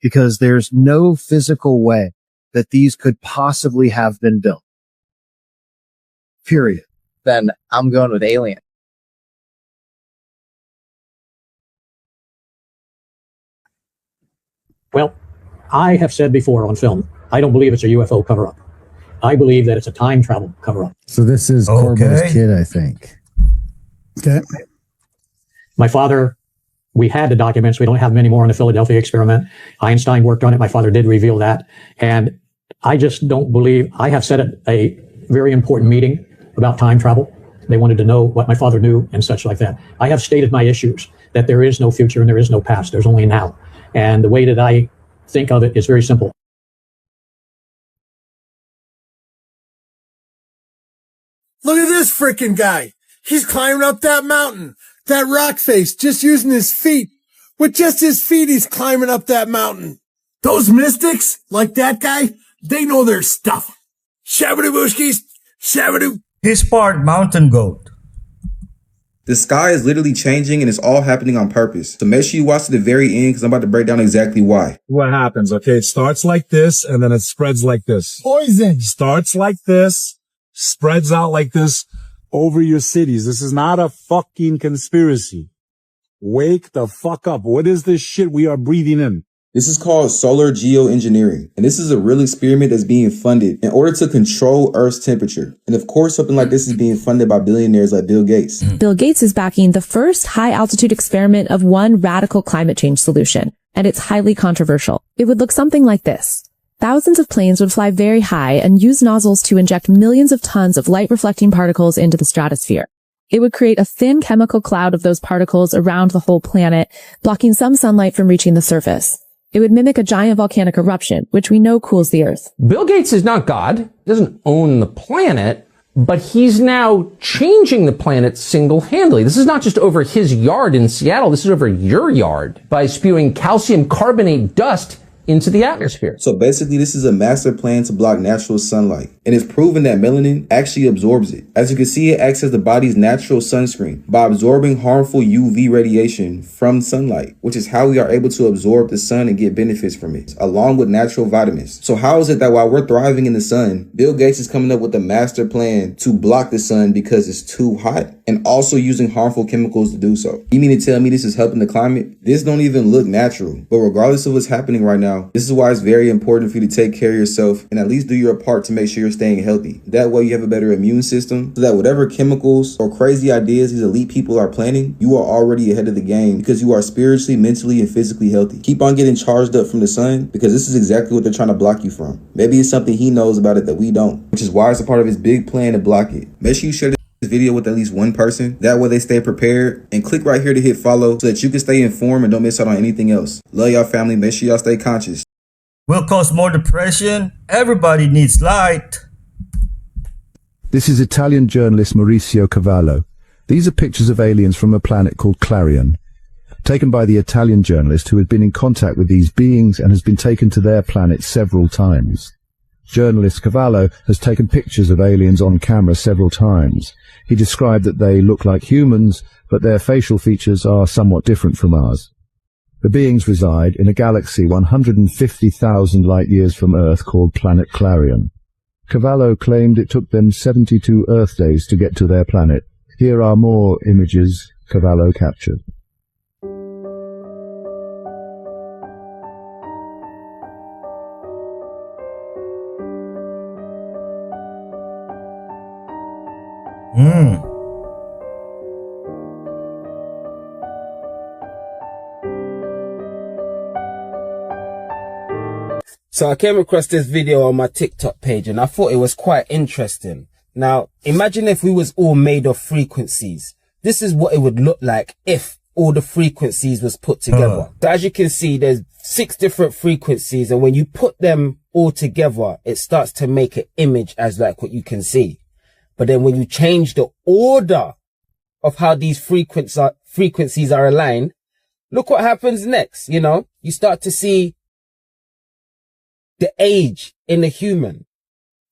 because there's no physical way that these could possibly have been built. Period. Then I'm going with alien. Well, I have said before on film, I don't believe it's a UFO cover-up. I believe that it's a time travel cover-up. So this is Corbo's kid, I think. Okay. My father, we had the documents. We don't have them anymore in the Philadelphia experiment. Einstein worked on it. My father did reveal that. And I just don't believe, I have said at a very important meeting about time travel. They wanted to know what my father knew and such like that. I have stated my issues, that there is no future and there is no past. There's only now. And the way that I think of it is very simple. Look at this frickin' guy. He's climbing up that mountain, that rock face, just using his feet. With just his feet, he's climbing up that mountain. Those mystics, like that guy, they know their stuff. Shabadoo booshkis, shabadoo. He's part mountain goat. The sky is literally changing and it's all happening on purpose. So make sure you watch to the very end because I'm about to break down exactly why. What happens? Okay, it starts like this and then it spreads like this. Poison. Starts like this, spreads out like this over your cities. This is not a fucking conspiracy. Wake the fuck up. What is this shit we are breathing in? This is called solar geoengineering, and this is a real experiment that's being funded in order to control Earth's temperature. And of course, something like this is being funded by billionaires like Bill Gates. Bill Gates is backing the first high-altitude experiment of one radical climate change solution, and it's highly controversial. It would look something like this. Thousands of planes would fly very high and use nozzles to inject millions of tons of light-reflecting particles into the stratosphere. It would create a thin chemical cloud of those particles around the whole planet, blocking some sunlight from reaching the surface. It would mimic a giant volcanic eruption, which we know cools the Earth. Bill Gates is not God, he doesn't own the planet, but he's now changing the planet single-handedly. This is not just over his yard in Seattle, this is over your yard by spewing calcium carbonate dust into the atmosphere. So basically, this is a master plan to block natural sunlight. And it's proven that melanin actually absorbs it. As you can see, it acts as the body's natural sunscreen by absorbing harmful UV radiation from sunlight, which is how we are able to absorb the sun and get benefits from it, along with natural vitamins. So how is it that while we're thriving in the sun, Bill Gates is coming up with a master plan to block the sun because it's too hot and also using harmful chemicals to do so? You mean to tell me this is helping the climate? This don't even look natural. But regardless of what's happening right now, this is why it's very important for you to take care of yourself and at least do your part to make sure you're staying healthy. That way you have a better immune system so that whatever chemicals or crazy ideas these elite people are planning, you are already ahead of the game because you are spiritually, mentally, and physically healthy. Keep on getting charged up from the sun because this is exactly what they're trying to block you from. Maybe it's something he knows about it that we don't, which is why it's a part of his big plan to block it. Make sure you share this video with at least one person. That way they stay prepared, and click right here to hit follow so that you can stay informed and don't miss out on anything else. Love y'all, family. Make sure y'all stay conscious. Will cause more depression. Everybody needs light. This is Italian journalist Maurizio Cavallo. These are pictures of aliens from a planet called Clarion, taken by the Italian journalist who had been in contact with these beings and has been taken to their planet several times. Journalist Cavallo has taken pictures of aliens on camera several times. He described that they look like humans, but their facial features are somewhat different from ours. The beings reside in a galaxy 150,000 light-years from Earth called Planet Clarion. Cavallo claimed it took them 72 Earth days to get to their planet. Here are more images Cavallo captured. So I came across this video on my TikTok page and I thought it was quite interesting. Now, imagine if we was all made of frequencies. This is what it would look like if all the frequencies was put together. So as you can see, there's 6 different frequencies, and when you put them all together, it starts to make an image as like what you can see. But then when you change the order of how these frequencies are aligned, look what happens next. You know, you start to see the age in a human.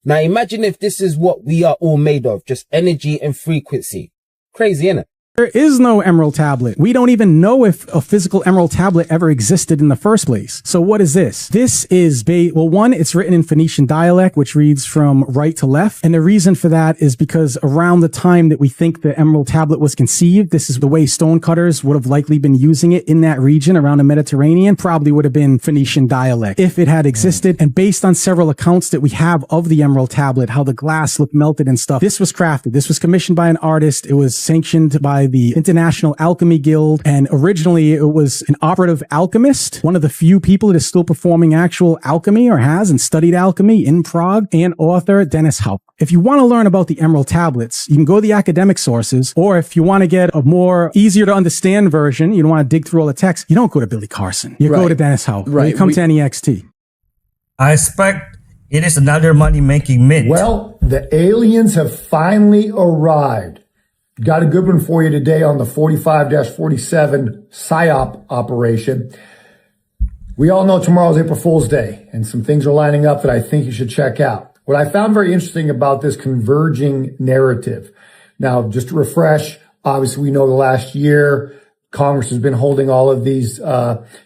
Now imagine if this is what we are all made of, just energy and frequency. Crazy, innit? There is no emerald tablet. We don't even know if a physical emerald tablet ever existed in the first place. So what is this? This is, well, one, it's written in Phoenician dialect, which reads from right to left. And the reason for that is because around the time that we think the emerald tablet was conceived, this is the way stonecutters would have likely been using it in that region around the Mediterranean, probably would have been Phoenician dialect if it had existed. And based on several accounts that we have of the emerald tablet, how the glass looked melted and stuff, this was crafted. This was commissioned by an artist. It was sanctioned by the International Alchemy Guild, and originally it was an operative alchemist, one of the few people that is still performing actual alchemy or has and studied alchemy in Prague, and author Dennis Haupt. If you want to learn about the emerald tablets, you can go to the academic sources, or if you want to get a more easier to understand version, you don't want to dig through all the text, you don't go to Billy Carson. You go to Dennis Haupt. You come to NEXT. I expect it is another money-making myth. Well, the aliens have finally arrived. Got a good one for you today on the 45-47 PSYOP operation. We all know tomorrow's April Fool's Day, and some things are lining up that I think you should check out. What I found very interesting about this converging narrative. Now, just to refresh, obviously we know the last year, Congress has been holding all of these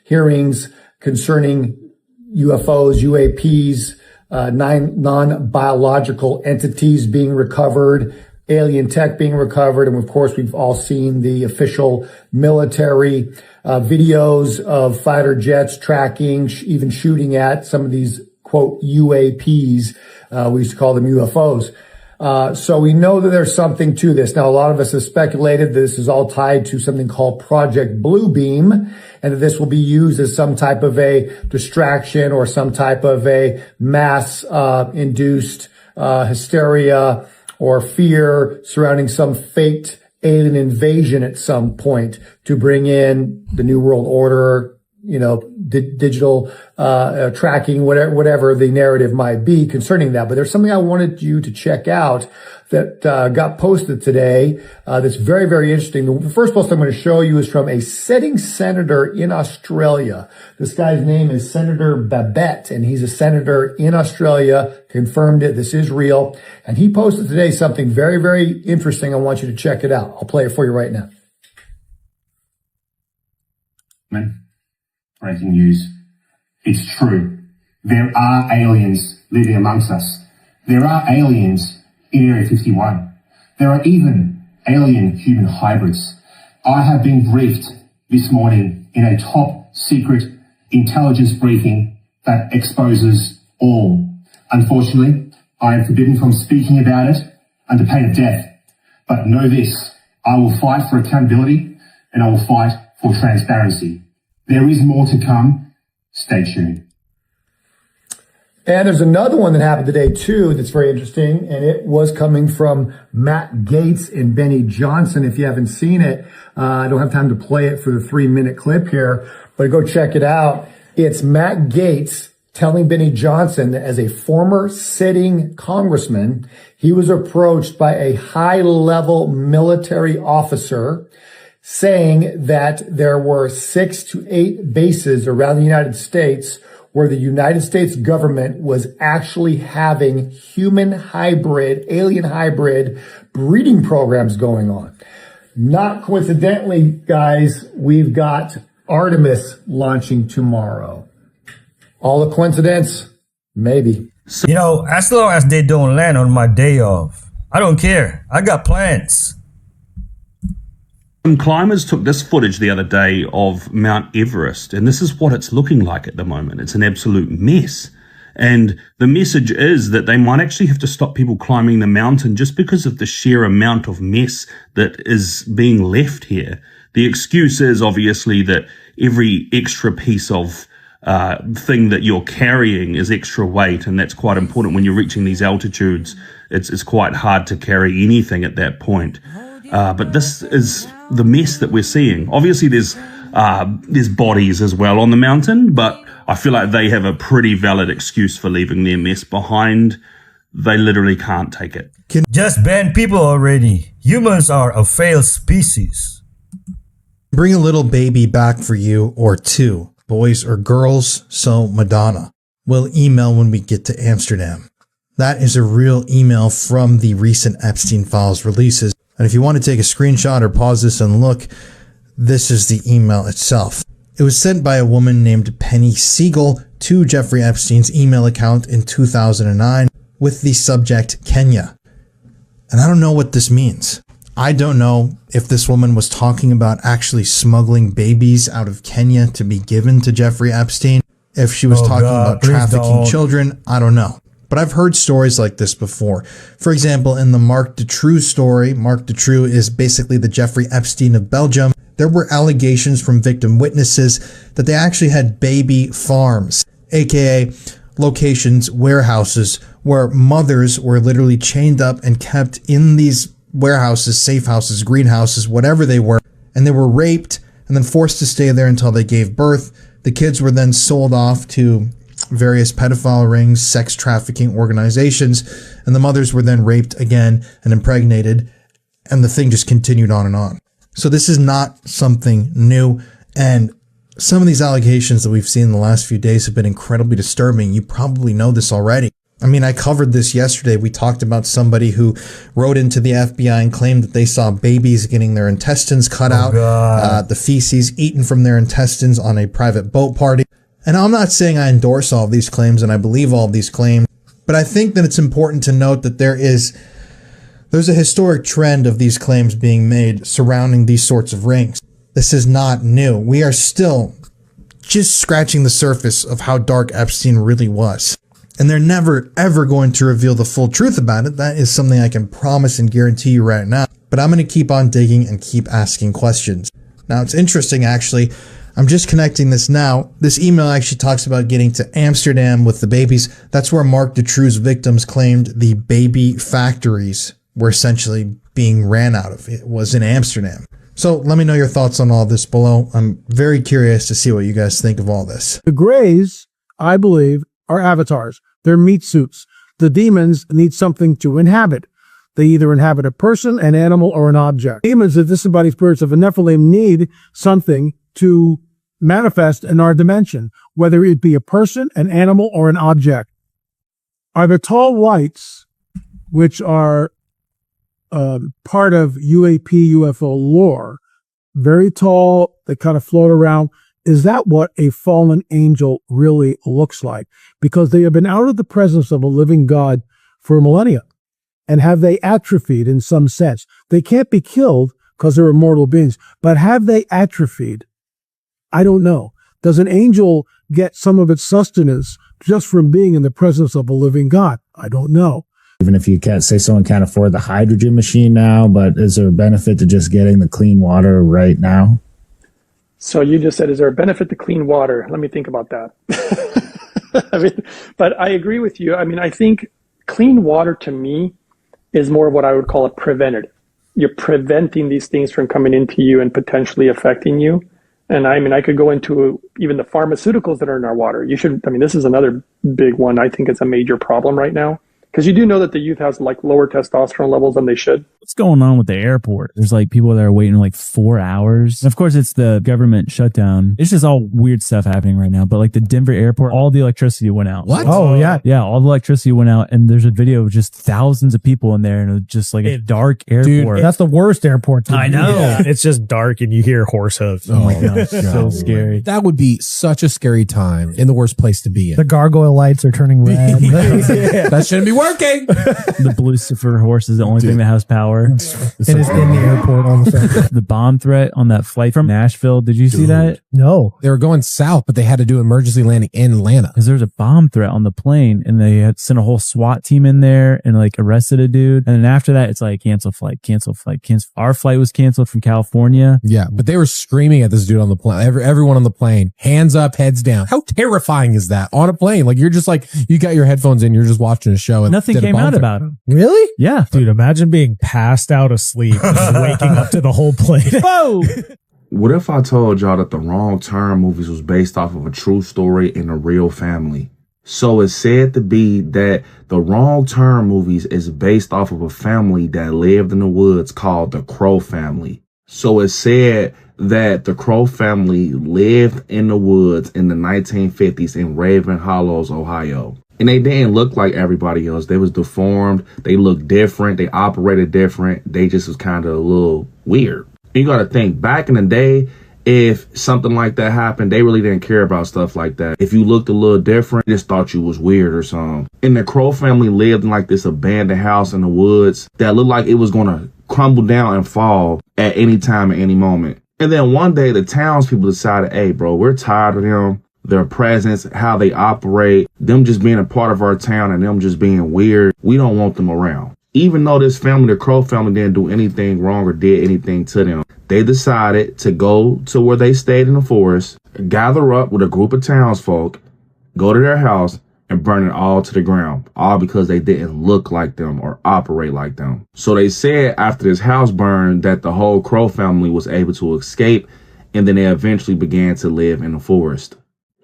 hearings concerning UFOs, UAPs, non-biological entities being recovered, alien tech being recovered. And of course, we've all seen the official military videos of fighter jets tracking, even shooting at some of these, quote, UAPs. We used to call them UFOs. So we know that there's something to this. Now, a lot of us have speculated that this is all tied to something called Project Bluebeam, and that this will be used as some type of a distraction or some type of a mass induced hysteria or fear surrounding some faked alien invasion at some point to bring in the New World Order, digital tracking, whatever the narrative might be concerning that. But there's something I wanted you to check out that got posted today that's very, very interesting. The first post I'm going to show you is from a sitting senator in Australia. This guy's name is Senator Babet, and he's a senator in Australia, confirmed it. This is real. And he posted today something very, very interesting. I want you to check it out. I'll play it for you right now. Breaking news. It's true. There are aliens living amongst us. There are aliens in Area 51. There are even alien-human hybrids. I have been briefed this morning in a top-secret intelligence briefing that exposes all. Unfortunately, I am forbidden from speaking about it under pain of death. But know this, I will fight for accountability and I will fight for transparency. There is more to come. Stay tuned. And there's another one that happened today, too, that's very interesting. And it was coming from Matt Gaetz and Benny Johnson. If you haven't seen it, I don't have time to play it for the 3-minute clip here, but go check it out. It's Matt Gaetz telling Benny Johnson that as a former sitting congressman, he was approached by a high-level military officer saying that there were 6 to 8 bases around the United States where the United States government was actually having alien hybrid breeding programs going on. Not coincidentally, guys, we've got Artemis launching tomorrow. All a coincidence? Maybe. As long as they don't land on my day off, I don't care. I got plans. Some climbers took this footage the other day of Mount Everest, and this is what it's looking like at the moment. It's an absolute mess. And the message is that they might actually have to stop people climbing the mountain just because of the sheer amount of mess that is being left here. The excuse is obviously that every extra piece of thing that you're carrying is extra weight, and that's quite important when you're reaching these altitudes. It's quite hard to carry anything at that point. But this is the mess that we're seeing. Obviously, there's bodies as well on the mountain, but I feel like they have a pretty valid excuse for leaving their mess behind. They literally can't take it. Just ban people already. Humans are a failed species. Bring a little baby back for you or two, boys or girls, so Madonna. We'll email when we get to Amsterdam. That is a real email from the recent Epstein Files releases. And if you want to take a screenshot or pause this and look, this is the email itself. It was sent by a woman named Penny Siegel to Jeffrey Epstein's email account in 2009 with the subject Kenya. And I don't know what this means. I don't know if this woman was talking about actually smuggling babies out of Kenya to be given to Jeffrey Epstein. If she was talking about trafficking children, I don't know. But I've heard stories like this before. For example, in the Marc Dutroux story, Marc Dutroux is basically the Jeffrey Epstein of Belgium. There were allegations from victim witnesses that they actually had baby farms, aka locations, warehouses, where mothers were literally chained up and kept in these warehouses, safe houses, greenhouses, whatever they were, and they were raped and then forced to stay there until they gave birth. The kids were then sold off to various pedophile rings, sex trafficking organizations, and the mothers were then raped again and impregnated, and the thing just continued on and on. So this is not something new, and some of these allegations that we've seen in the last few days have been incredibly disturbing. You probably know this already. I mean, I covered this yesterday. We talked about somebody who wrote into the FBI and claimed that they saw babies getting their intestines cut out, the feces eaten from their intestines on a private boat party. And I'm not saying I endorse all of these claims and I believe all of these claims, but I think that it's important to note that there's a historic trend of these claims being made surrounding these sorts of rings. This is not new. We are still just scratching the surface of how dark Epstein really was. And they're never, ever going to reveal the full truth about it. That is something I can promise and guarantee you right now. But I'm going to keep on digging and keep asking questions. Now, it's interesting, actually. I'm just connecting this now. This email actually talks about getting to Amsterdam with the babies. That's where Marc Dutroux victims claimed the baby factories were essentially being ran out of. It was in Amsterdam. So let me know your thoughts on all this below. I'm very curious to see what you guys think of all this. The Greys, I believe, are avatars. They're meat suits. The demons need something to inhabit. They either inhabit a person, an animal, or an object. Demons, the disembodied spirits of a Nephilim, need something to manifest in our dimension, whether it be a person, an animal, or an object. Are the tall whites, which are part of UAP, UFO lore, very tall, they kind of float around. Is that what a fallen angel really looks like? Because they have been out of the presence of a living God for millennia. And have they atrophied in some sense? They can't be killed because they're immortal beings, but have they atrophied? I don't know. Does an angel get some of its sustenance just from being in the presence of a living God? I don't know. Even if you can't say someone can't afford the hydrogen machine now, but is there a benefit to just getting the clean water right now? So you just said, is there a benefit to clean water? Let me think about that. But I agree with you. I mean, I think clean water to me is more of what I would call a preventative. You're preventing these things from coming into you and potentially affecting you. And I mean, I could go into even the pharmaceuticals that are in our water. This is another big one. I think it's a major problem right now. Because you do know that the youth has like lower testosterone levels than they should. What's going on with the airport? There's like people that are waiting like 4 hours. And of course, it's the government shutdown. It's just all weird stuff happening right now. But like the Denver airport, all the electricity went out. What? Oh, yeah. Yeah, all the electricity went out. And there's a video of just thousands of people in there. And it was just like a dark airport. Dude, that's the worst airport. I know. Yeah, it's just dark and you hear horse hooves. Oh my gosh, so scary. That would be such a scary time in the worst place to be in. The gargoyle lights are turning red. That shouldn't be working. The Lucifer horse is the only thing that has power. It is in the airport all of a sudden. The bomb threat on that flight from Nashville. Did you see that? No. They were going south, but they had to do emergency landing in Atlanta. Because there was a bomb threat on the plane and they had sent a whole SWAT team in there and like arrested a dude. And then after that, it's like cancel flight, cancel flight, cancel. Our flight was canceled from California. Yeah, but they were screaming at this dude on the plane. Everyone on the plane, hands up, heads down. How terrifying is that on a plane? Like you're just like, you got your headphones in, you're just watching a show. And nothing came out about him. Really? Yeah. Dude, imagine being passed out asleep and waking up to the whole plane. Whoa! What if I told y'all that the Wrong Turn movies was based off of a true story in a real family? So it's said to be that the Wrong Turn movies is based off of a family that lived in the woods called the Crow family. So it's said that the Crow family lived in the woods in the 1950s in Raven Hollows, Ohio. And they didn't look like everybody else. They was deformed. They looked different. They operated different. They just was kind of a little weird. You got to think, back in the day, if something like that happened, they really didn't care about stuff like that. If you looked a little different, they just thought you was weird or something. And the Crow family lived in like this abandoned house in the woods that looked like it was going to crumble down and fall at any time, at any moment. And then one day, the townspeople decided, hey, bro, we're tired of them. Their presence, how they operate, them just being a part of our town and them just being weird. We don't want them around. Even though this family, the Crow family, didn't do anything wrong or did anything to them, they decided to go to where they stayed in the forest, gather up with a group of townsfolk, go to their house, and burn it all to the ground, all because they didn't look like them or operate like them. So they said after this house burned that the whole Crow family was able to escape, and then they eventually began to live in the forest.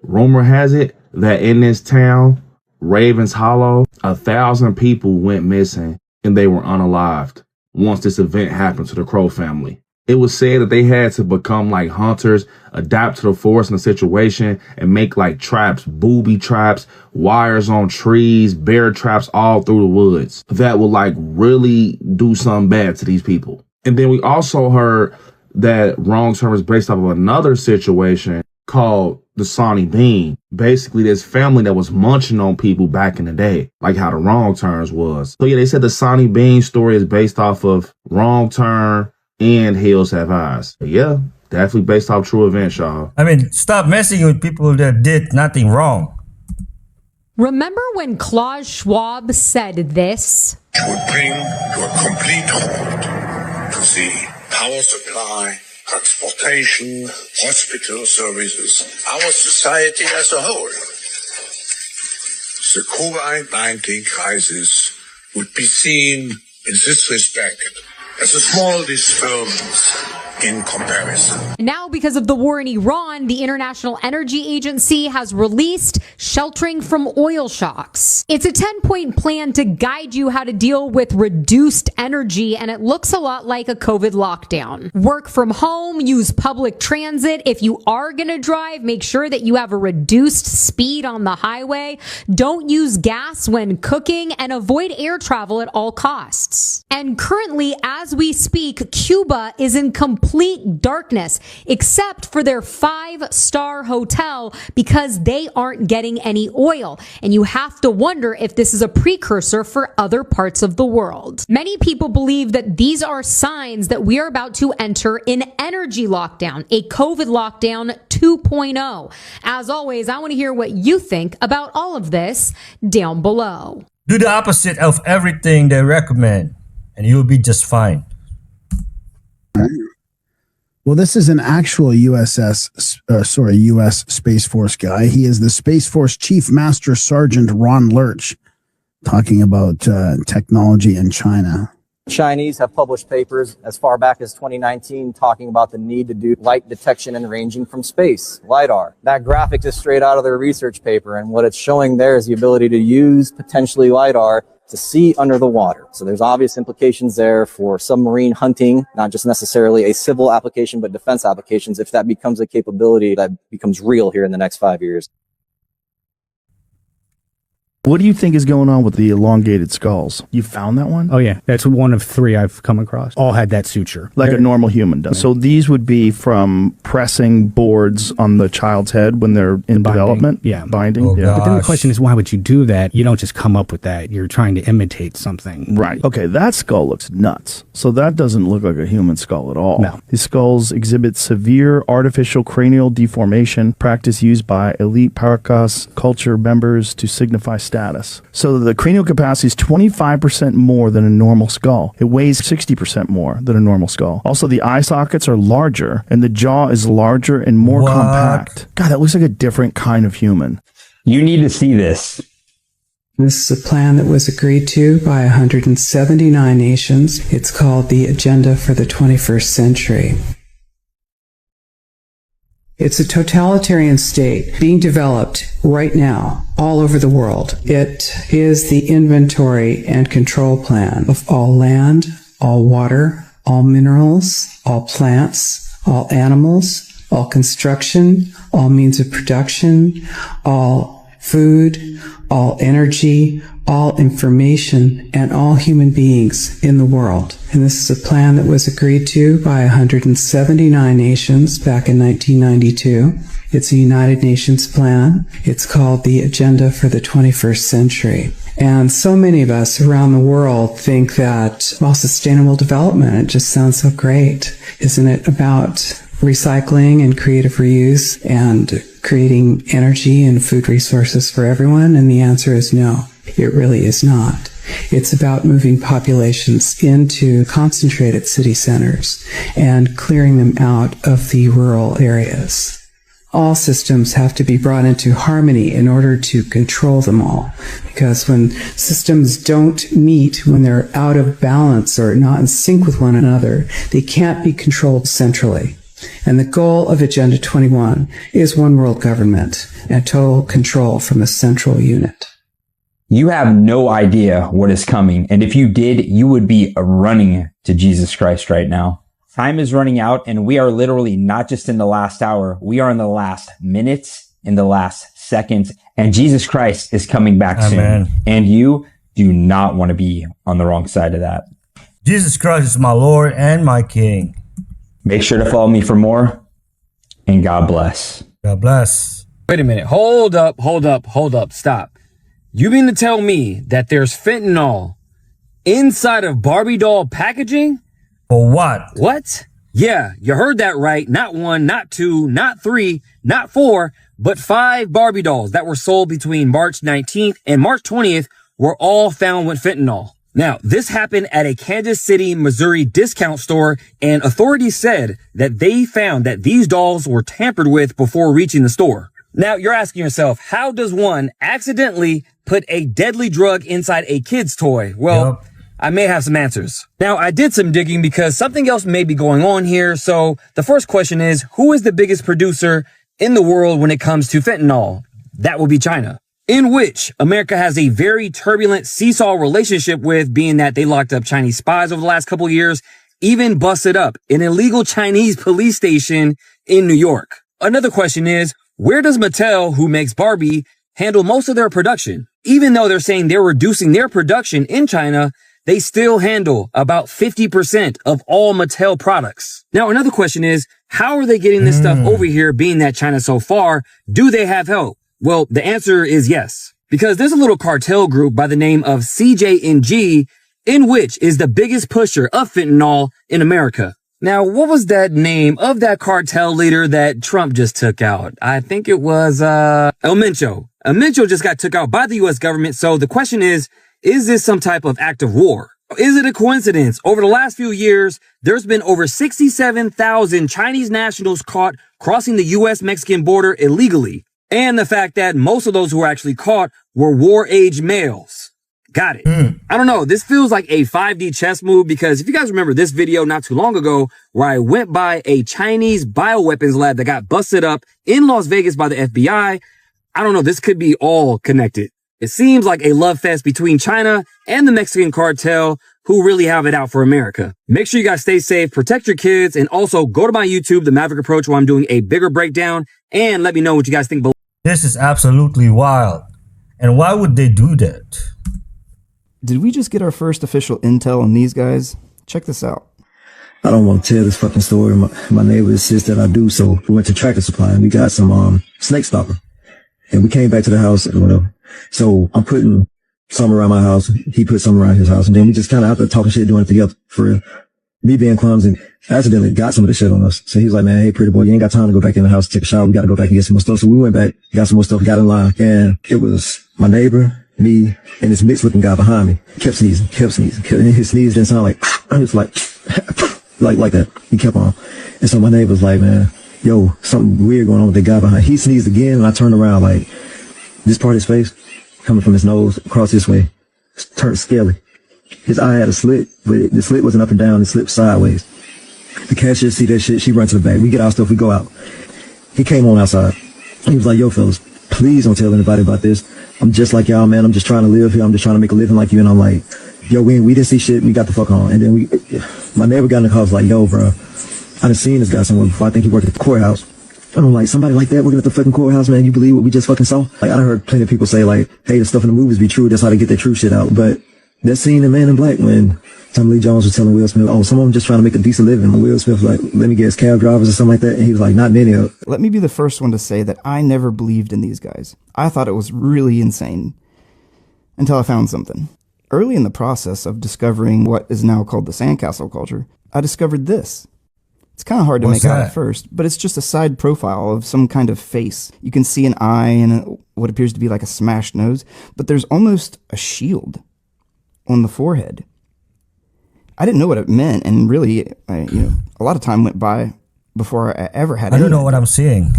Rumor has it that in this town, Ravens Hollow, 1,000 people went missing and they were unalived once this event happened to the Crow family. It was said that they had to become like hunters, adapt to the forest and the situation, and make like traps, booby traps, wires on trees, bear traps all through the woods that would like really do something bad to these people. And then we also heard that Wrong Turn is based off of another situation called the Sawney Bean. Basically, this family that was munching on people back in the day, like how the Wrong Turns was. So yeah, they said the Sawney Bean story is based off of Wrong Turn and Hills Have Eyes. But yeah, definitely based off true events, y'all. I mean, stop messing with people that did nothing wrong. Remember when Klaus Schwab said this? It would bring to a complete halt to the power supply, transportation, hospital services, our society as a whole. The COVID-19 crisis would be seen in this respect as a small disturbance in comparison. Now, because of the war in Iran, the International Energy Agency has released Sheltering from Oil Shocks. It's a 10-point plan to guide you how to deal with reduced energy, and it looks a lot like a COVID lockdown. Work from home, use public transit. If you are going to drive, make sure that you have a reduced speed on the highway. Don't use gas when cooking, and avoid air travel at all costs. And currently, as we speak, Cuba is in complete darkness, except for their 5-star hotel, because they aren't getting any oil. And you have to wonder if this is a precursor for other parts of the world. Many people believe that these are signs that we are about to enter an energy lockdown, a COVID lockdown 2.0. As always, I want to hear what you think about all of this down below. Do the opposite of everything they recommend, and you'll be just fine. Well, this is an actual U.S. Space Force guy. He is the Space Force Chief Master Sergeant Ron Lurch, talking about technology in China. Chinese have published papers as far back as 2019 talking about the need to do light detection and ranging from space, LiDAR. That graphic is straight out of their research paper, and what it's showing there is the ability to use potentially LiDAR to see under the water. So there's obvious implications there for submarine hunting, not just necessarily a civil application, but defense applications, if that becomes a capability that becomes real here in the next 5 years. What do you think is going on with the elongated skulls? You found that one? Oh, yeah. That's one of 3 I've come across. All had that suture. Like a normal human does. So these would be from pressing boards on the child's head when they're in development? Yeah. Binding? Oh, yeah. But then the question is, why would you do that? You don't just come up with that. You're trying to imitate something. Right. Okay, that skull looks nuts. So that doesn't look like a human skull at all. No. These skulls exhibit severe artificial cranial deformation, practice used by elite Parakas culture members to signify status. So the cranial capacity is 25% more than a normal skull. It weighs 60% more than a normal skull. Also, the eye sockets are larger, and the jaw is larger and more compact. God, that looks like a different kind of human. You need to see this. This is a plan that was agreed to by 179 nations. It's called the Agenda for the 21st Century. It's a totalitarian state being developed right now all over the world. It is the inventory and control plan of all land, all water, all minerals, all plants, all animals, all construction, all means of production, all food, all energy, all information, and all human beings in the world. And this is a plan that was agreed to by 179 nations back in 1992. It's a United Nations plan. It's called the Agenda for the 21st Century. And so many of us around the world think that, well, sustainable development, it just sounds so great. Isn't it about recycling and creative reuse and creating energy and food resources for everyone? And the answer is no, it really is not. It's about moving populations into concentrated city centers and clearing them out of the rural areas. All systems have to be brought into harmony in order to control them all. Because when systems don't meet, when they're out of balance or not in sync with one another, they can't be controlled centrally. And the goal of Agenda 21 is one world government and total control from a central unit. You have no idea what is coming. And if you did, you would be running to Jesus Christ right now. Time is running out, and we are literally not just in the last hour. We are in the last minutes, in the last seconds, and Jesus Christ is coming back soon. And you do not want to be on the wrong side of that. Jesus Christ is my Lord and my King. Make sure to follow me for more, and God bless. God bless. Wait a minute. Hold up. Stop. You mean to tell me that there's fentanyl inside of Barbie doll packaging? For what? What? Yeah, you heard that right. Not 1, not 2, not 3, not 4, But 5 Barbie dolls that were sold between March 19th and March 20th were all found with fentanyl. Now, this happened at a Kansas City, Missouri discount store, and authorities said that they found that these dolls were tampered with before reaching the store. Now, you're asking yourself, how does one accidentally put a deadly drug inside a kid's toy? Well, I may have some answers. Now, I did some digging because something else may be going on here. So the first question is, who is the biggest producer in the world when it comes to fentanyl? That will be China, in which America has a very turbulent seesaw relationship with, being that they locked up Chinese spies over the last couple of years, even busted up an illegal Chinese police station in New York. Another question is, where does Mattel, who makes Barbie, handle most of their production? Even though they're saying they're reducing their production in China, they still handle about 50% of all Mattel products. Now, another question is, how are they getting this stuff over here, being that China's so far? Do they have help? Well, the answer is yes, because there's a little cartel group by the name of CJNG, in which is the biggest pusher of fentanyl in America. Now, what was that name of that cartel leader that Trump just took out? I think it was, El Mencho. El Mencho just got took out by the U.S. government. So the question is this some type of act of war? Is it a coincidence? Over the last few years, there's been over 67,000 Chinese nationals caught crossing the U.S.-Mexican border illegally. And the fact that most of those who were actually caught were war-age males. Got it. I don't know. This feels like a 5D chess move, because if you guys remember this video not too long ago where I went by a Chinese bioweapons lab that got busted up in Las Vegas by the FBI, I don't know. This could be all connected. It seems like a love fest between China and the Mexican cartel, who really have it out for America. Make sure you guys stay safe, protect your kids, and also go to my YouTube, The Maverick Approach, where I'm doing a bigger breakdown, and let me know what you guys think below. This is absolutely wild. And why would they do that? Did we just get our first official intel on these guys? Check this out. I don't want to tell this fucking story. My neighbor insists that I do, so we went to Tractor Supply and we got some snake stopper. And we came back to the house and whatever. So I'm putting some around my house. He put some around his house. And then we just kind of out there talking shit, doing it together for real. Me being clumsy, accidentally got some of the shit on us. So he was like, man, hey, pretty boy, you ain't got time to go back in the house, take a shower. We got to go back and get some more stuff. So we went back, got some more stuff, got in line. And it was my neighbor, me, and this mixed looking guy behind me. Kept sneezing. And his sneeze didn't sound like, it was like that. He kept on. And so my neighbor was like, man, yo, something weird going on with the guy behind. He sneezed again, and I turned around, like, this part of his face, coming from his nose, across this way, turned scaly. His eye had a slit, but the slit wasn't up and down, it slipped sideways. The cashier see that shit, she runs to the back. We get our stuff, we go out. He came on outside. He was like, yo, fellas, please don't tell anybody about this. I'm just like y'all, man. I'm just trying to live here. I'm just trying to make a living like you. And I'm like, yo, we didn't see shit. We got the fuck on. And then my neighbor got in the car, was like, yo, bro, I done seen this guy somewhere before. I think he worked at the courthouse. And I'm like, somebody like that working at the fucking courthouse, man, you believe what we just fucking saw? Like, I done heard plenty of people say, like, hey, the stuff in the movies be true. That's how they get their true shit out. But that scene in Man in Black when Tommy Lee Jones was telling Will Smith, oh, some of them just trying to make a decent living. And Will Smith was like, let me guess, cab drivers or something like that. And he was like, not many of them. Let me be the first one to say that I never believed in these guys. I thought it was really insane. Until I found something. Early in the process of discovering what is now called the sandcastle culture, I discovered this. It's kind of hard to make out at first, but it's just a side profile of some kind of face. You can see an eye and what appears to be like a smashed nose, but there's almost a shield on the forehead. I didn't know what it meant, and really, a lot of time went by before I ever had. I don't know what I'm seeing.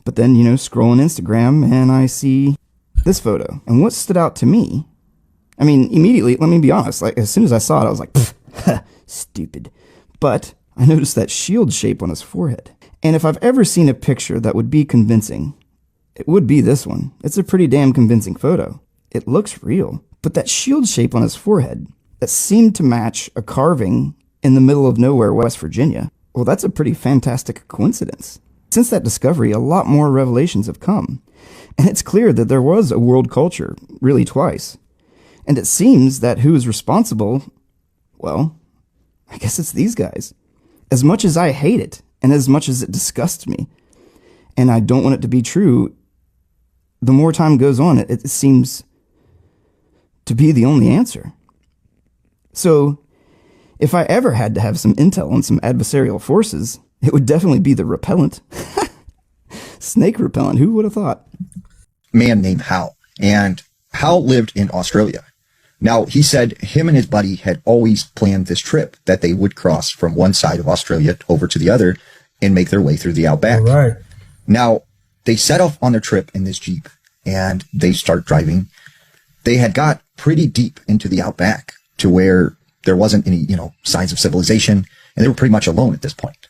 But then, scrolling Instagram, and I see this photo. And what stood out to me, I mean, immediately, let me be honest, like as soon as I saw it, I was like, stupid. But I noticed that shield shape on his forehead. And if I've ever seen a picture that would be convincing, it would be this one. It's a pretty damn convincing photo. It looks real. But that shield shape on his forehead, that seemed to match a carving in the middle of nowhere, West Virginia, well, that's a pretty fantastic coincidence. Since that discovery, a lot more revelations have come. And it's clear that there was a world culture, really twice. And it seems that who is responsible, well, I guess it's these guys. As much as I hate it, and as much as it disgusts me, and I don't want it to be true, the more time goes on, it seems to be the only answer. So, if I ever had to have some intel on some adversarial forces, it would definitely be the repellent. Snake repellent. Who would have thought? Man named Hal. And Hal lived in Australia. Now, he said him and his buddy had always planned this trip that they would cross from one side of Australia over to the other and make their way through the outback. All right. Now, they set off on their trip in this Jeep and they start driving. They had got pretty deep into the outback to where there wasn't any, signs of civilization, and they were pretty much alone at this point.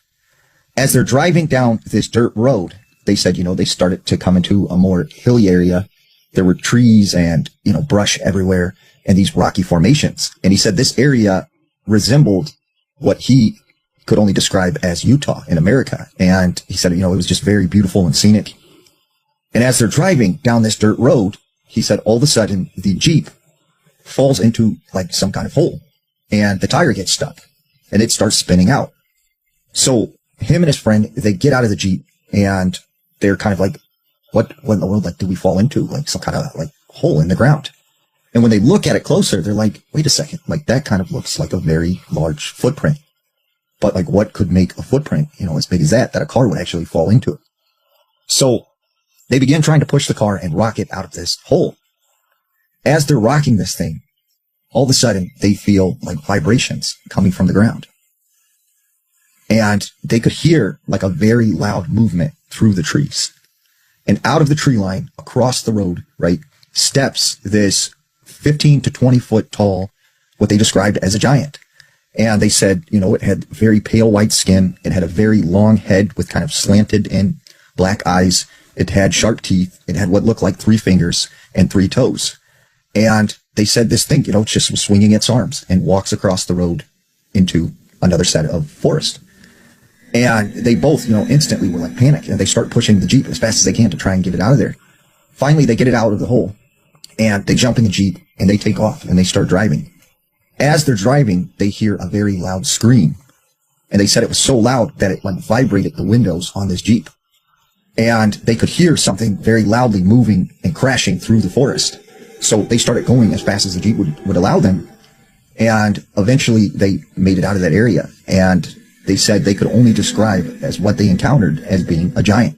As they're driving down this dirt road, they said, they started to come into a more hilly area. There were trees and, brush everywhere and these rocky formations. And he said this area resembled what he could only describe as Utah in America. And he said, it was just very beautiful and scenic. And as they're driving down this dirt road, he said all of a sudden the Jeep falls into like some kind of hole and the tire gets stuck and it starts spinning out. So him and his friend, they get out of the Jeep and they're kind of like, what in the world, did we fall into? Like some kind of hole in the ground. And when they look at it closer, they're like, wait a second, that kind of looks like a very large footprint. But what could make a footprint, as big as that a car would actually fall into it? So they begin trying to push the car and rock it out of this hole. As they're rocking this thing, all of a sudden they feel vibrations coming from the ground. And they could hear a very loud movement through the trees. And out of the tree line, across the road, steps this 15 to 20 foot tall, what they described as a giant. And they said, it had very pale white skin. It had a very long head with kind of slanted and black eyes. It had sharp teeth. It had what looked like 3 fingers and 3 toes. And they said this thing, just was swinging its arms and walks across the road into another set of forest. And they both, instantly were panicked and they start pushing the Jeep as fast as they can to try and get it out of there. Finally, they get it out of the hole and they jump in the Jeep and they take off and they start driving. As they're driving, they hear a very loud scream. And they said it was so loud that it vibrated the windows on this Jeep. And they could hear something very loudly moving and crashing through the forest. So they started going as fast as the Jeep would allow them. And eventually they made it out of that area. And they said they could only describe as what they encountered as being a giant.